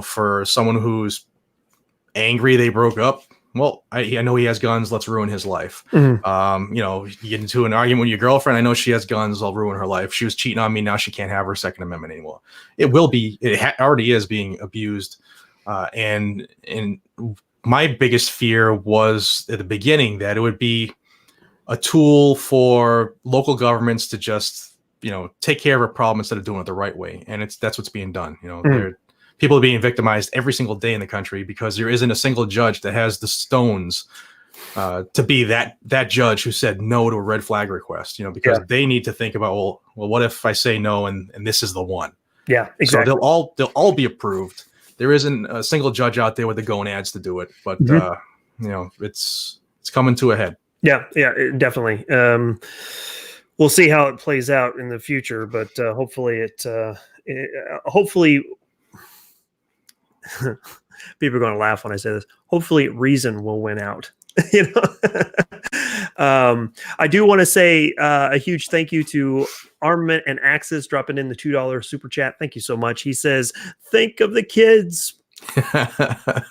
for someone who's angry they broke up. Well, I know he has guns. Let's ruin his life. Mm-hmm. You get into an argument with your girlfriend. I know she has guns. I'll ruin her life. She was cheating on me. Now she can't have her Second Amendment anymore. It will be. Already is being abused. And my biggest fear was at the beginning that it would be a tool for local governments to just, take care of a problem instead of doing it the right way. And that's what's being done. People are being victimized every single day in the country because there isn't a single judge that has the stones to be that judge who said no to a red flag request, because they need to think about, well, what if I say no and this is the one? Yeah, exactly. So they'll all be approved. There isn't a single judge out there with the gonads to do it, but it's coming to a head. Yeah, definitely. We'll see how it plays out in the future, but hopefully hopefully people are going to laugh when I say this. Hopefully reason will win out. I do want to say a huge thank you to Armament and Axis dropping in the $2 super chat. Thank you so much. He says, think of the kids,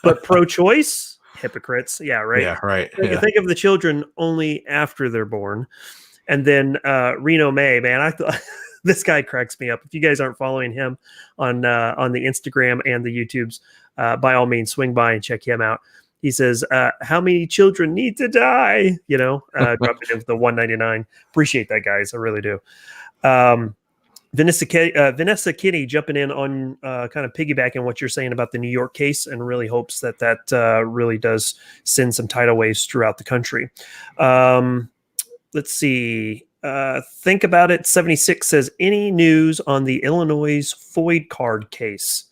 but pro-choice hypocrites. Yeah, right. Yeah, right. Think of the children only after they're born. And then Reno May, man, I thought this guy cracks me up. If you guys aren't following him on the Instagram and the YouTubes, by all means, swing by and check him out. He says, how many children need to die? Dropping in the $1.99. Appreciate that, guys. I really do. Vanessa Kitty jumping in on kind of piggybacking what you're saying about the New York case, and really hopes that really does send some tidal waves throughout the country. Let's see. Think about it. 76 says, any news on the Illinois FOID card case?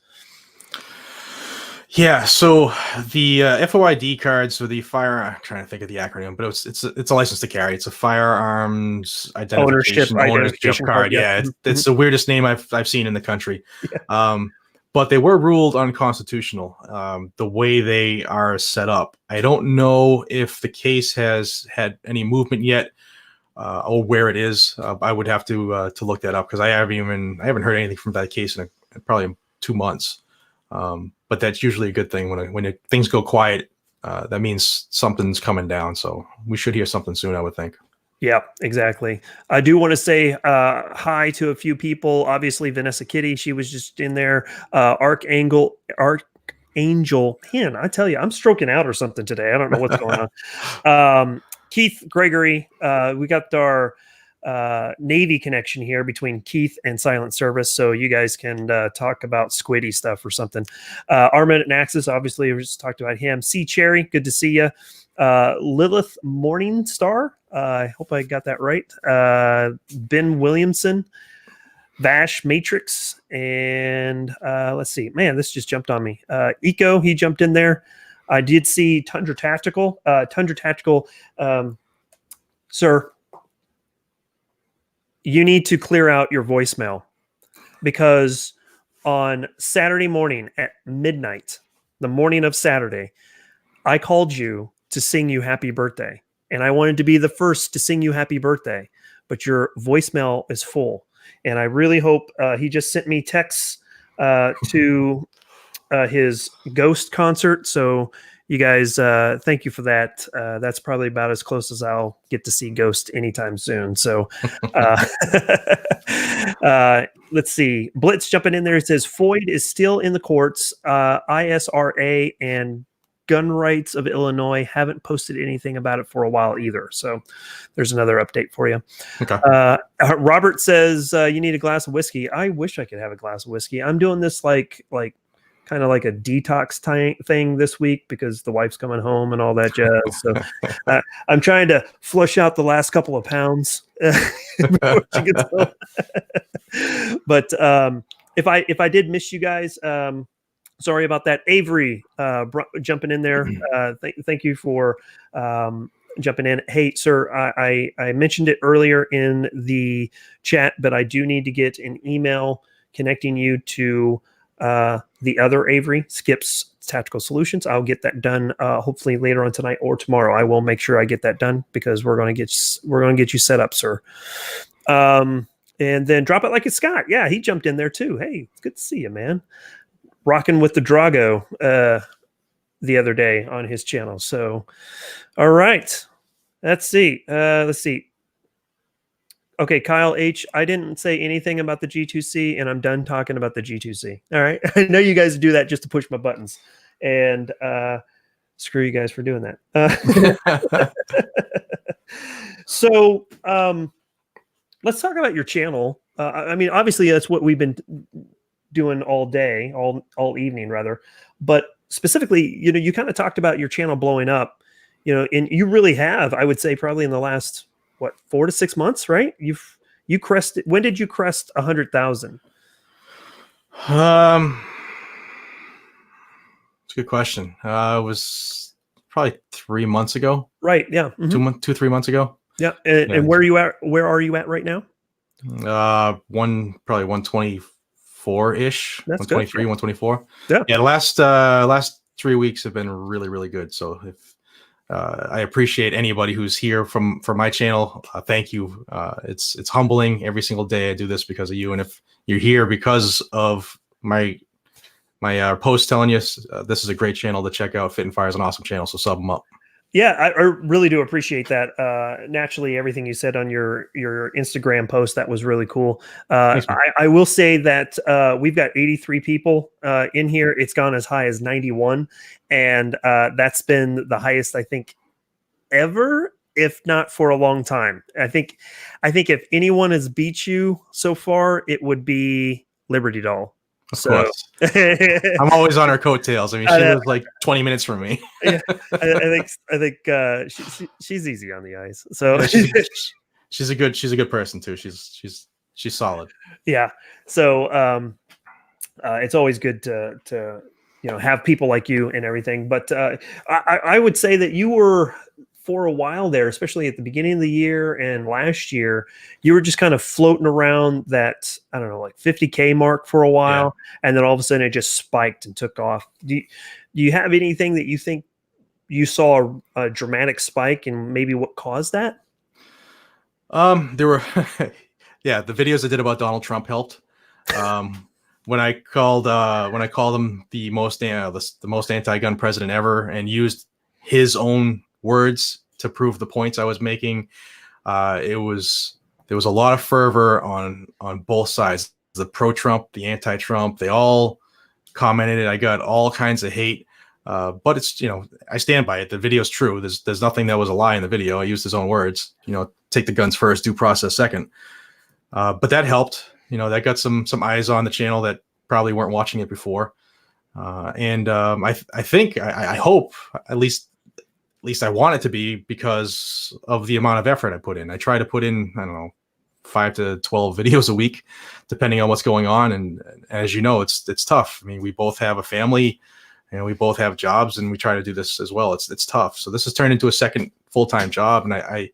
Yeah, so the FOID cards, or the I'm trying to think of the acronym, but it's a license to carry. It's a firearms ownership card. Yeah, it's the weirdest name I've seen in the country. Yeah. But they were ruled unconstitutional. The way they are set up, I don't know if the case has had any movement yet, or where it is. I would have to look that up, because I haven't heard anything from that case in probably 2 months. But that's usually a good thing when things go quiet. That means something's coming down. So we should hear something soon, I would think. Yeah, exactly. I do want to say hi to a few people. Obviously, Vanessa Kitty, she was just in there. Archangel. Man, I tell you, I'm stroking out or something today. I don't know what's going on. Keith Gregory, we got our Navy connection here between Keith and Silent Service, so you guys can talk about squiddy stuff or something. Armament and Axis, obviously, we just talked about him. C Cherry, good to see you. Lilith Morningstar, I hope I got that right. Ben Williamson, Vash Matrix, and let's see, man, this just jumped on me. Eco, he jumped in there. I did see Tundra Tactical. Sir, you need to clear out your voicemail, because on Saturday morning at midnight, the morning of Saturday, I called you to sing you happy birthday. And I wanted to be the first to sing you happy birthday, but your voicemail is full. And I really hope he just sent me texts to his Ghost concert. So you guys, thank you for that. That's probably about as close as I'll get to see Ghost anytime soon. So let's see. Blitz jumping in there. It says FOID is still in the courts. ISRA and Gun Rights of Illinois haven't posted anything about it for a while either. So there's another update for you. Okay. Robert says you need a glass of whiskey. I wish I could have a glass of whiskey. I'm doing this like kind of like a detox thing this week, because the wife's coming home and all that jazz. So I'm trying to flush out the last couple of pounds. But if I did miss you guys, sorry about that. Avery jumping in there. Thank you for jumping in. Hey, sir, I mentioned it earlier in the chat, but I do need to get an email connecting you to the other Avery, Skip's Tactical Solutions. I'll get that done hopefully later on tonight or tomorrow. I will make sure I get that done, because we're going to get you set up, sir. And then Drop It Like It's Scott. Yeah, he jumped in there too. Hey, it's good to see you, man. Rocking with the Drago the other day on his channel. So, all right. Let's see. Okay, Kyle H. I didn't say anything about the G2C, and I'm done talking about the G2C. All right. I know you guys do that just to push my buttons. And screw you guys for doing that. So, let's talk about your channel. I mean, obviously, that's what we've been doing all day, all evening, rather. But specifically, you kind of talked about your channel blowing up, and you really have, I would say, probably in the last 4 to 6 months, right? You crested. When did you crest 100,000? It's a good question. It was probably 3 months ago. Right. Yeah. Mm-hmm. 3 months ago. Yeah. And where are you at? Where are you at right now? Probably 124-ish. That's 123, good. 124. Yeah. Yeah. The last 3 weeks have been really, really good. So if I appreciate anybody who's here from my channel. Thank you. It's humbling every single day. I do this because of you. And if you're here because of my post telling you this is a great channel to check out, Fit and Fire is an awesome channel. So sub them up. Yeah, I really do appreciate that. Naturally, everything you said on your Instagram post, that was really cool. I will say that we've got 83 people in here. It's gone as high as 91, and that's been the highest, I think, ever, if not for a long time. I think if anyone has beat you so far, it would be Liberty Doll. Of course. I'm always on her coattails. I mean, she lives like 20 minutes from me. Yeah, I think she's easy on the ice. So yeah, she's a good person too. She's solid. Yeah. So it's always good to have people like you and everything. But I would say that you were, for a while there, especially at the beginning of the year and last year, you were just kind of floating around that, I don't know, like 50K mark for a while. Yeah. And then all of a sudden it just spiked and took off. Do you have anything that you think you saw a dramatic spike and maybe what caused that? There were, yeah, the videos I did about Donald Trump helped. When I called him the most anti-gun president ever and used his own words to prove the points I was making, there was a lot of fervor on both sides. The pro-Trump, the anti-Trump, they all commented. I got all kinds of hate, but it's, I stand by it. The video's true. There's nothing that was a lie in the video. I used his own words. Take the guns first, due process second. But that helped. That got some eyes on the channel that probably weren't watching it before. And I think I hope at least I want it to be because of the amount of effort I put in. I try to put in, I don't know, 5 to 12 videos a week, depending on what's going on. And as you know, it's tough. I mean, we both have a family and we both have jobs, and we try to do this as well. It's tough. So this has turned into a second full-time job. And I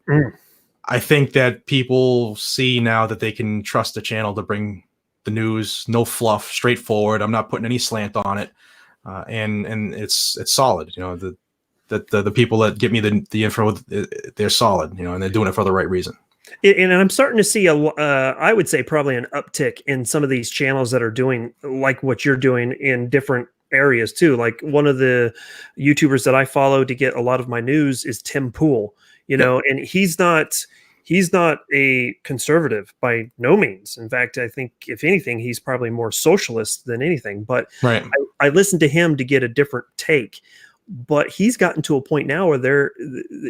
think that people see now that they can trust the channel to bring the news, no fluff, straightforward. I'm not putting any slant on it. And it's solid. The people that get me the info, they're solid, and they're doing it for the right reason. And I'm starting to see I would say probably an uptick in some of these channels that are doing like what you're doing in different areas too. Like one of the YouTubers that I follow to get a lot of my news is Tim Pool, and he's not a conservative by no means. In fact, I think if anything, he's probably more socialist than anything, but right. I listen to him to get a different take. But he's gotten to a point now where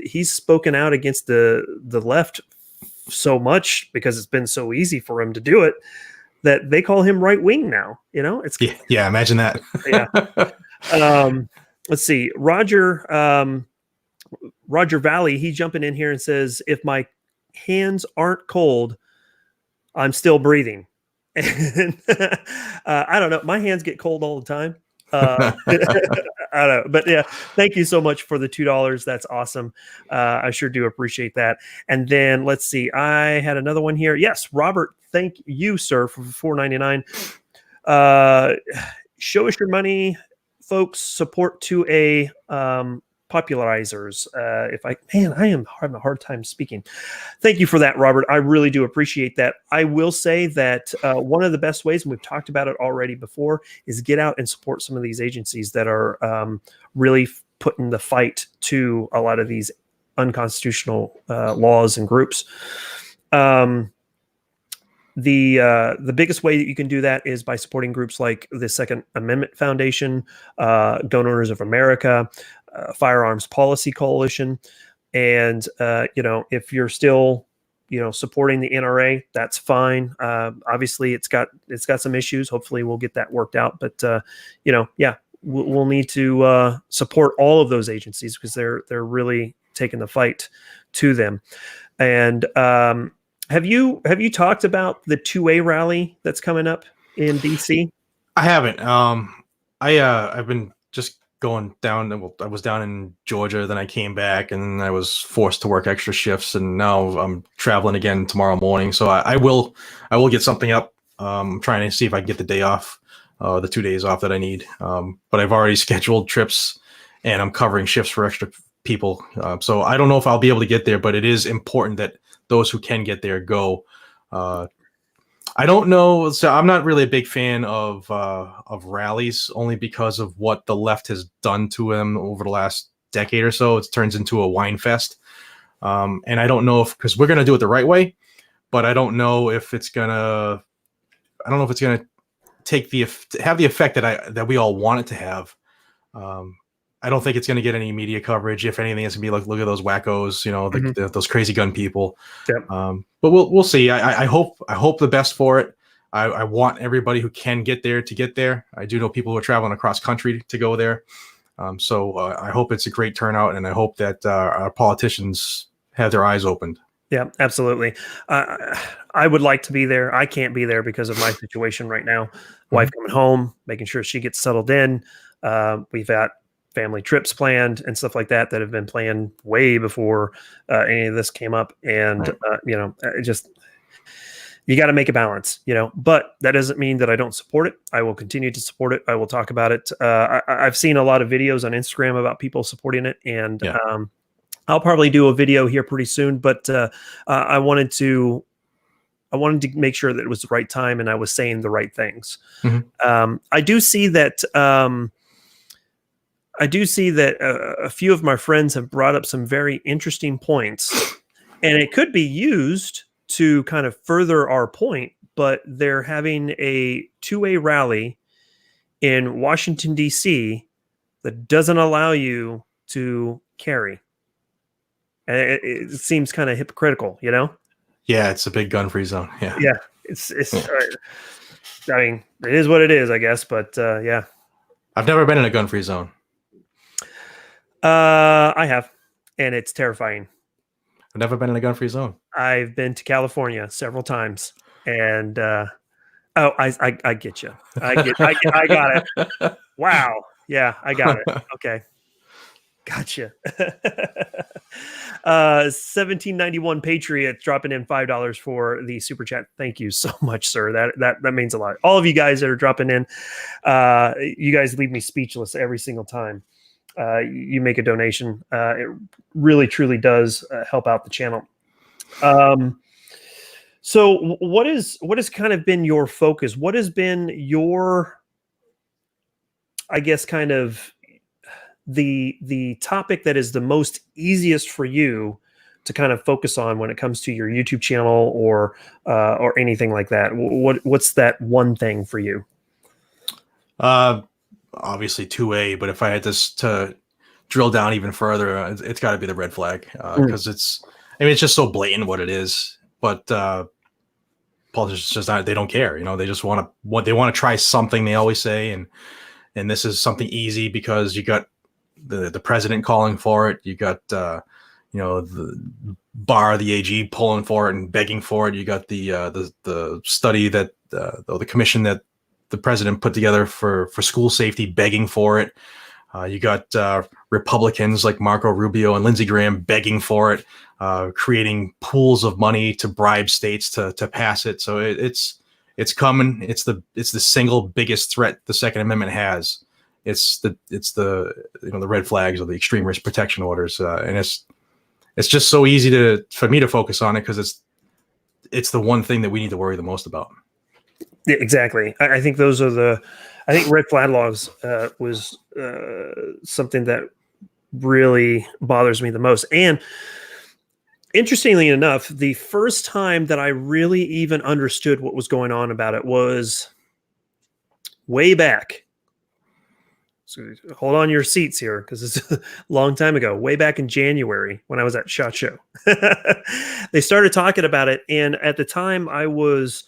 he's spoken out against the left so much because it's been so easy for him to do it that they call him right wing now. It's yeah. Imagine that. Yeah. Let's see, Roger Valley. He's jumping in here and says, "If my hands aren't cold, I'm still breathing." And I don't know. My hands get cold all the time. I don't know, but yeah, thank you so much for the $2. That's awesome. I sure do appreciate that. And then let's see, I had another one here. Yes, Robert, thank you, sir, for $4.99. Show us your money, folks. Support to a popularizers. I am having a hard time speaking. Thank you for that, Robert. I really do appreciate that. I will say that one of the best ways, and we've talked about it already before, is get out and support some of these agencies that are really putting the fight to a lot of these unconstitutional laws and groups. The biggest way that you can do that is by supporting groups like the Second Amendment Foundation, Gun Owners of America, Firearms Policy Coalition, and if you're still supporting the NRA, that's fine. Obviously, it's got some issues. Hopefully, we'll get that worked out. But we'll need to support all of those agencies because they're really taking the fight to them. And have you talked about the 2A rally that's coming up in DC? I haven't. I've been just going down. I was down in Georgia, then I came back, and I was forced to work extra shifts, and now I'm traveling again tomorrow morning. So I will get something up. I'm trying to see if I can get the day off, the 2 days off that I need. But I've already scheduled trips, and I'm covering shifts for extra people. So I don't know if I'll be able to get there, but it is important that those who can get there go. I don't know. So I'm not really a big fan of rallies, only because of what the left has done to them over the last decade or so. It turns into a wine fest. And I don't know because we're going to do it the right way, but I don't know if it's going to have the effect that we all want it to have. I don't think it's going to get any media coverage. If anything, it's going to be like, look at those wackos, those crazy gun people. Yep. But we'll see. I hope the best for it. I want everybody who can get there to get there. I do know people who are traveling across country to go there. So I hope it's a great turnout, and I hope that our politicians have their eyes opened. Yeah, absolutely. I would like to be there. I can't be there because of my situation right now. Wife coming home, making sure she gets settled in. We've got family trips planned and stuff like that have been planned way before any of this came up. And, you got to make a balance, but that doesn't mean that I don't support it. I will continue to support it. I will talk about it. I've seen a lot of videos on Instagram about people supporting it, and I'll probably do a video here pretty soon, but I wanted to make sure that it was the right time and I was saying the right things. I do see that a few of my friends have brought up some very interesting points, and it could be used to kind of further our point, but they're having a 2A rally in Washington, D.C. that doesn't allow you to carry. And it seems kind of hypocritical, Yeah, it's a big gun-free zone. Yeah. Yeah, it's I mean, it is what it is, I guess, but yeah. I've never been in a gun-free zone. I have, and it's terrifying. I've never been in a gun-free zone. I've been to California several times, and I get you. I got it. Wow. Yeah, I got it. Okay. Gotcha. 1791 Patriot dropping in $5 for the super chat. Thank you so much, sir. That means a lot. All of you guys that are dropping in, you guys leave me speechless every single time. You make a donation. It really, truly does help out the channel. So what has kind of been your focus? What has been your, I guess, kind of the topic that is the most easiest for you to kind of focus on when it comes to your YouTube channel or anything like that? What's that one thing for you? Obviously 2A, but if I had to drill down even further, it's got to be the red flag, because it's just so blatant what it is. But politicians just they don't care. They just want to try something. They always say, and this is something easy because you got the president calling for it. You got the Barr, the AG, pulling for it and begging for it. You got the study that the commission that the president put together for school safety begging for it. You got Republicans like Marco Rubio and Lindsey Graham begging for it, creating pools of money to bribe states to pass it. So it's coming. It's the single biggest threat the Second Amendment has, it's the the red flags or the extreme risk protection orders, and it's just so easy for me to focus on it because it's the one thing that we need to worry the most about. Yeah, exactly. I think those are I think red flag laws was something that really bothers me the most. And interestingly enough, the first time that I really even understood what was going on about it was way back. So hold on your seats here because it's a long time ago, way back in January when I was at SHOT Show. They started talking about it. And at the time I was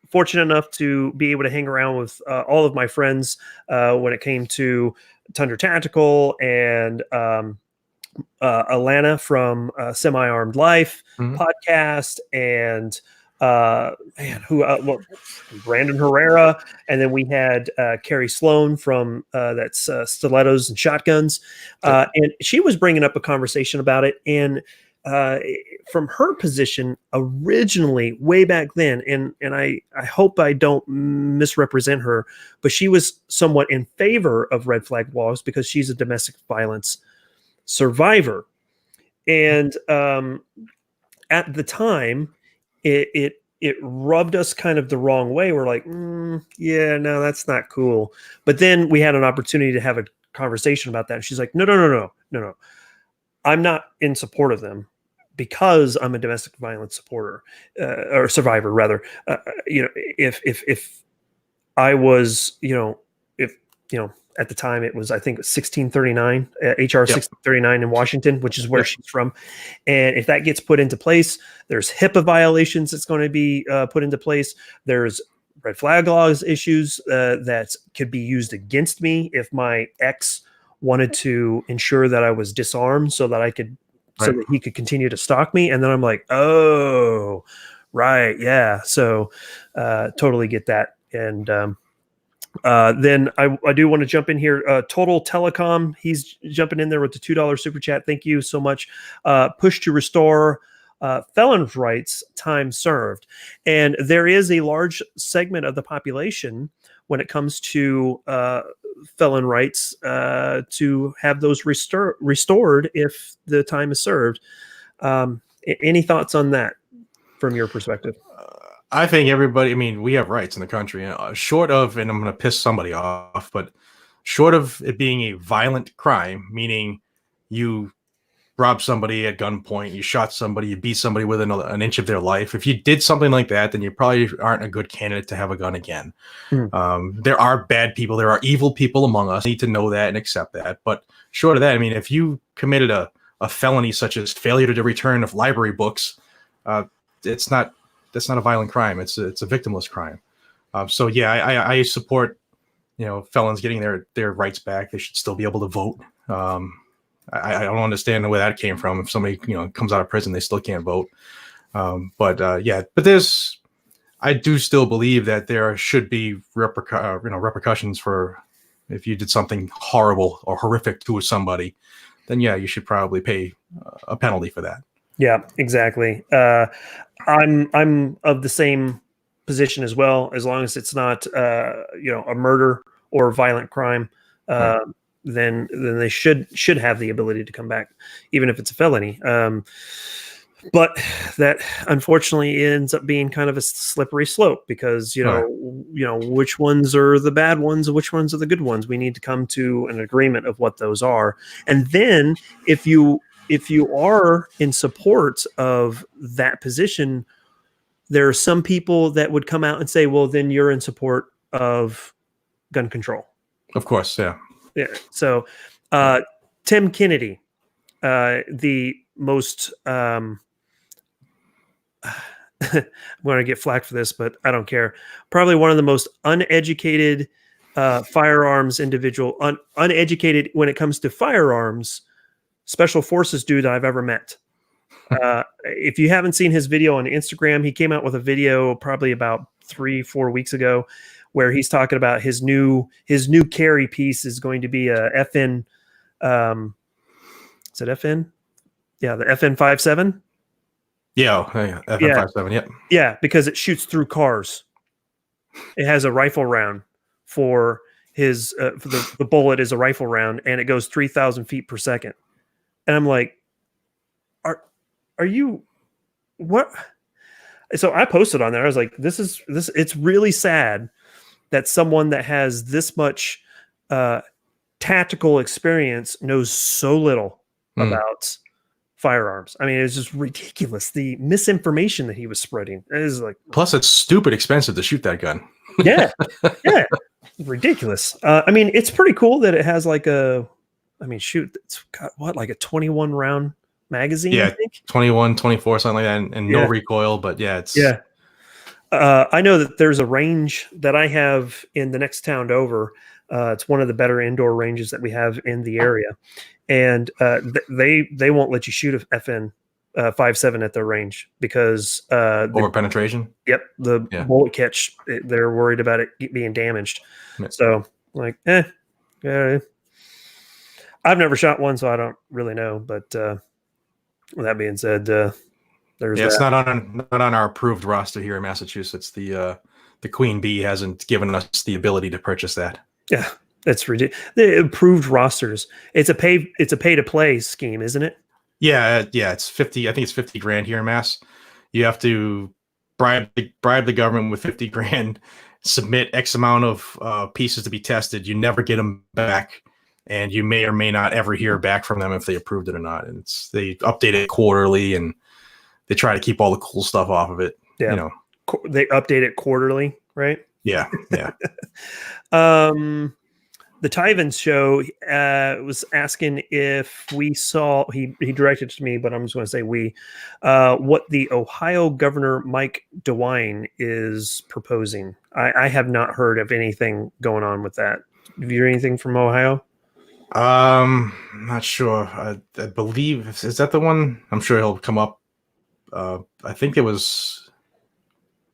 fortunate enough to be able to hang around with all of my friends when it came to Tundra Tactical and Alana from Semi-Armed Life podcast, and Brandon Herrera, and then we had Carrie Sloan from that's Stilettos and Shotguns, and she was bringing up a conversation about it, and from her position originally way back then, and I hope I don't misrepresent her, but she was somewhat in favor of red flag laws because she's a domestic violence survivor. And at the time it rubbed us kind of the wrong way. We're like, yeah, no, that's not cool. But then we had an opportunity to have a conversation about that. And she's like, no. I'm not in support of them because I'm a domestic violence supporter or survivor rather. If I was, at the time it was, I think 1639, HR 1639 in Washington, which is where she's from. And if that gets put into place, there's HIPAA violations that's going to be put into place. There's red flag laws issues that could be used against me if my ex wanted to ensure that I was disarmed so that I could, so that he could continue to stalk me. And then I'm like, oh, right. Yeah. So totally get that. And then I do want to jump in here. Total Telecom, he's jumping in there with the $2 super chat. Thank you so much. Push to restore felons' rights, time served. And there is a large segment of the population when it comes to felon rights to have those restored if the time is served. Any thoughts on that from your perspective? I think everybody, I mean, we have rights in the country, short of, and I'm going to piss somebody off, but short of it being a violent crime, meaning you robbed somebody at gunpoint, you shot somebody, you beat somebody within an inch of their life. If you did something like that, then you probably aren't a good candidate to have a gun again. There are bad people. There are evil people among us. We need to know that and accept that. But short of that, I mean, if you committed a felony such as failure to return of library books, that's not a violent crime. It's a victimless crime. So yeah, I support, felons getting their rights back. They should still be able to vote. I don't understand where that came from. If somebody comes out of prison, they still can't vote. But I do still believe that there should be repercussions for if you did something horrible or horrific to somebody. Then yeah, you should probably pay a penalty for that. Yeah, exactly. I'm of the same position as well. As long as it's not, a murder or a violent crime, then they should have the ability to come back, even if it's a felony. But that unfortunately ends up being kind of a slippery slope because which ones are the bad ones and which ones are the good ones. We need to come to an agreement of what those are, and then if you are in support of that position, there are some people that would come out and say, well, then you're in support of gun control. Of course. Yeah. Yeah. So, Tim Kennedy, the most, I'm going to get flack for this, but I don't care. Probably one of the most uneducated firearms individual, uneducated when it comes to firearms special forces dude I've ever met. If you haven't seen his video on Instagram, he came out with a video probably about 3-4 weeks ago where he's talking about his new carry piece is going to be a FN. Is it FN? Yeah, the FN 57. Yeah, FN 57. Yep. Yeah, because it shoots through cars. It has a rifle round for for the bullet is a rifle round, and it goes 3,000 feet per second. And I'm like, are you what? So I posted on there. I was like, this. It's really sad that someone that has this much tactical experience knows so little about firearms. I mean, it's just ridiculous. The misinformation that he was spreading is like. Plus, it's stupid expensive to shoot that gun. Yeah, yeah, ridiculous. I mean, it's pretty cool that it has like a. I mean, shoot, it's got what, like a 21 round magazine? Yeah, I think 21, 24, something like that, and no recoil. But yeah, it's I know that there's a range that I have in the next town over. It's one of the better indoor ranges that we have in the area, and they won't let you shoot a FN 5.7 at their range because over penetration. Yep, the bullet catch. They're worried about it being damaged. Yeah. So like, I've never shot one, so I don't really know. But with that being said, there's it's not on our approved roster here in Massachusetts. The Queen Bee hasn't given us the ability to purchase that. Yeah, that's ridiculous. The approved rosters. It's a pay to play scheme, isn't it? Yeah. It's 50. I think it's 50 grand here in Mass. You have to bribe the government with 50 grand, submit X amount of pieces to be tested. You never get them back, and you may or may not ever hear back from them if they approved it or not. And they update it quarterly, and they try to keep all the cool stuff off of it. Yeah, you know, they update it quarterly, right? Yeah. The Tyvins show was asking if we saw, he directed it to me, but I'm just going to say what the Ohio Governor Mike DeWine is proposing. I have not heard of anything going on with that. Have you heard anything from Ohio? I'm not sure. I believe, is that the one? I'm sure he'll come up. I think it was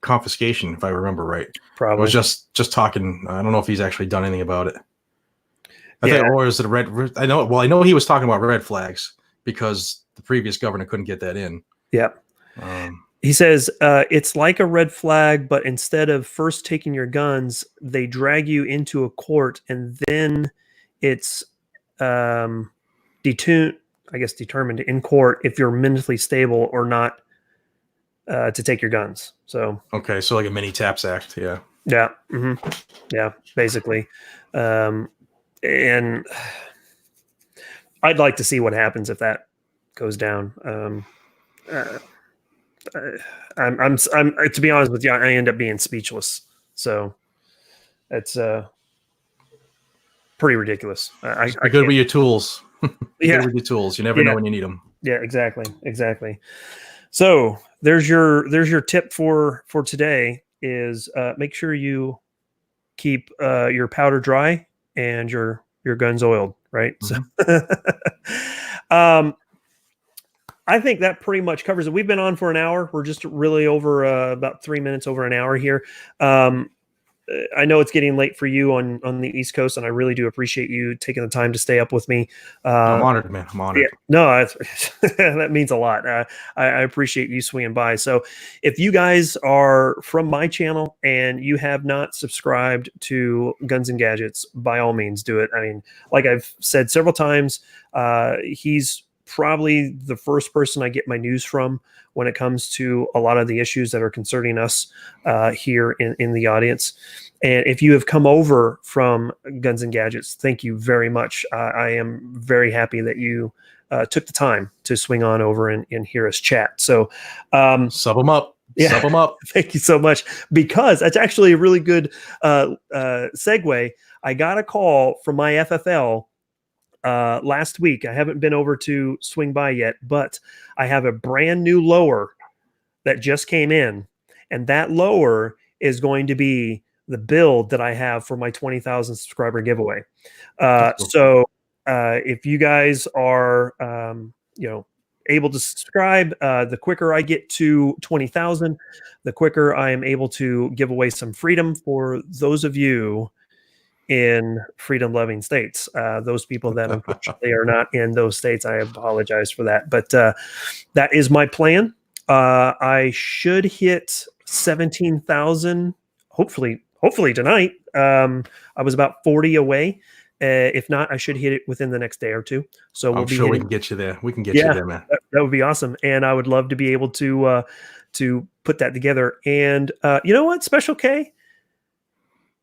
confiscation, if I remember right. Probably. I was just talking. I don't know if he's actually done anything about it. I think, or is it a red? I know he was talking about red flags because the previous governor couldn't get that in. Yeah. He says it's like a red flag, but instead of first taking your guns, they drag you into a court, and then it's determined in court if you're mentally stable or not to take your guns. So okay, so like a mini TAPS Act, yeah. Yeah. Mm-hmm. Yeah, basically. And I'd like to see what happens if that goes down. I'm to be honest with you, I end up being speechless. So it's pretty ridiculous. I good with your tools. Yeah, good with your tools. You never know when you need them. Yeah, exactly. So there's your tip for today is make sure you keep your powder dry and your guns oiled, right? Mm-hmm. So I think that pretty much covers it. We've been on for an hour. We're just really over about 3 minutes over an hour here. I know it's getting late for you on the East Coast, and I really do appreciate you taking the time to stay up with me. I'm honored, man. I'm honored. Yeah, no, that means a lot. I appreciate you swinging by. So if you guys are from my channel and you have not subscribed to Guns and Gadgets, by all means do it. I mean, like I've said several times, he's probably the first person I get my news from when it comes to a lot of the issues that are concerning us here in the audience. And if you have come over from Guns and Gadgets, thank you very much. I am very happy that you took the time to swing on over and hear us chat. So sub them up. Yeah, sub them up. Thank you so much, because that's actually a really good segue. I got a call from my FFL last week. I haven't been over to swing by yet, but I have a brand new lower that just came in, and that lower is going to be the build that I have for my 20,000 subscriber giveaway. So if you guys are, able to subscribe, the quicker I get to 20,000, the quicker I am able to give away some freedom for those of you in freedom-loving states. Those people that unfortunately are not in those states, I apologize for that. But that is my plan. I should hit 17,000, hopefully tonight. I was about 40 away. If not, I should hit it within the next day or two. So we'll I'm be sure we hitting. can get you there. We can get you there, man. That would be awesome, and I would love to be able to put that together. And you know what, Special K,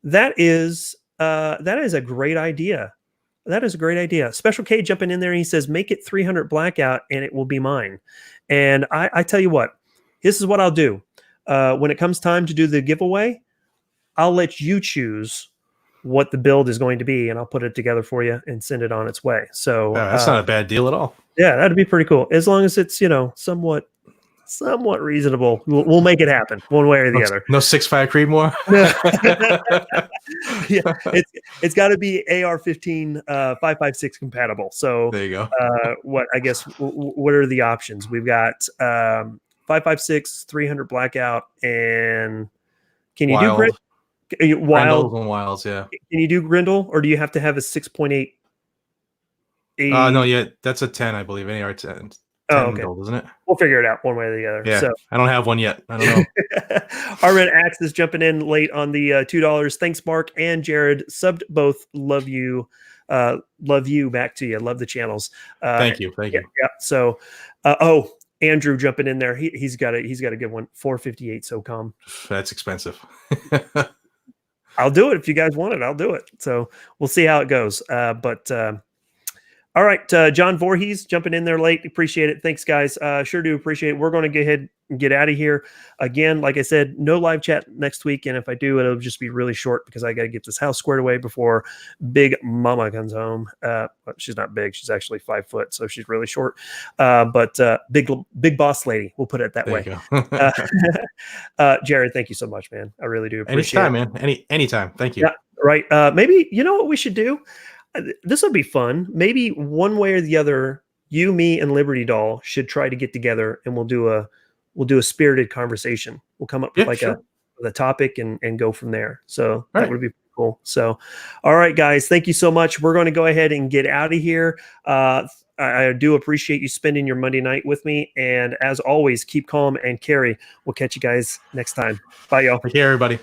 that is a great idea. That is a great idea. Special K jumping in there, and he says, "Make it 300 blackout, and it will be mine." And I tell you what, this is what I'll do. When it comes time to do the giveaway, I'll let you choose what the build is going to be, and I'll put it together for you and send it on its way. So that's not a bad deal at all. Yeah, that'd be pretty cool. As long as it's, somewhat reasonable, we'll make it happen one way or the other. No 6.5 Creedmoor. Yeah, it's got to be AR-15 5.56 compatible. So there you go. What are the options? We've got 5.56, 300 blackout, and can you do wild and wilds? Yeah. Can you do Grindle, or do you have to have a 6.8? No, yeah, that's a 10, I believe. AR 10. Okay. Gold, isn't it? We'll figure it out one way or the other. Yeah, so I don't have one yet. I don't know. Armin Axe is jumping in late on the $2. Thanks, Mark and Jared. Subbed both. Love you. Love you. Back to you. Love the channels. Thank you. Yeah. So, Andrew jumping in there. He's got a good one. 458 SOCOM. That's expensive. I'll do it if you guys want it. I'll do it. So we'll see how it goes. All right, John Voorhees jumping in there late. Appreciate it. Thanks, guys. Sure do appreciate it. We're going to go ahead and get out of here. Again, like I said, no live chat next week. And if I do, it'll just be really short because I got to get this house squared away before Big Mama comes home. She's not big. She's actually 5 foot, so she's really short. But big boss lady. We'll put it that way. Jared, thank you so much, man. I really do appreciate it. Anytime, man. Anytime. Thank you. Yeah, right. Maybe, you know what we should do? This would be fun. Maybe one way or the other, you, me, and Liberty Doll should try to get together, and we'll do a spirited conversation. We'll come up with a topic and go from there. So that would be cool. So, all right, guys, thank you so much. We're going to go ahead and get out of here. I do appreciate you spending your Monday night with me. And as always, keep calm and carry. We'll catch you guys next time. Bye, y'all. Take care, everybody.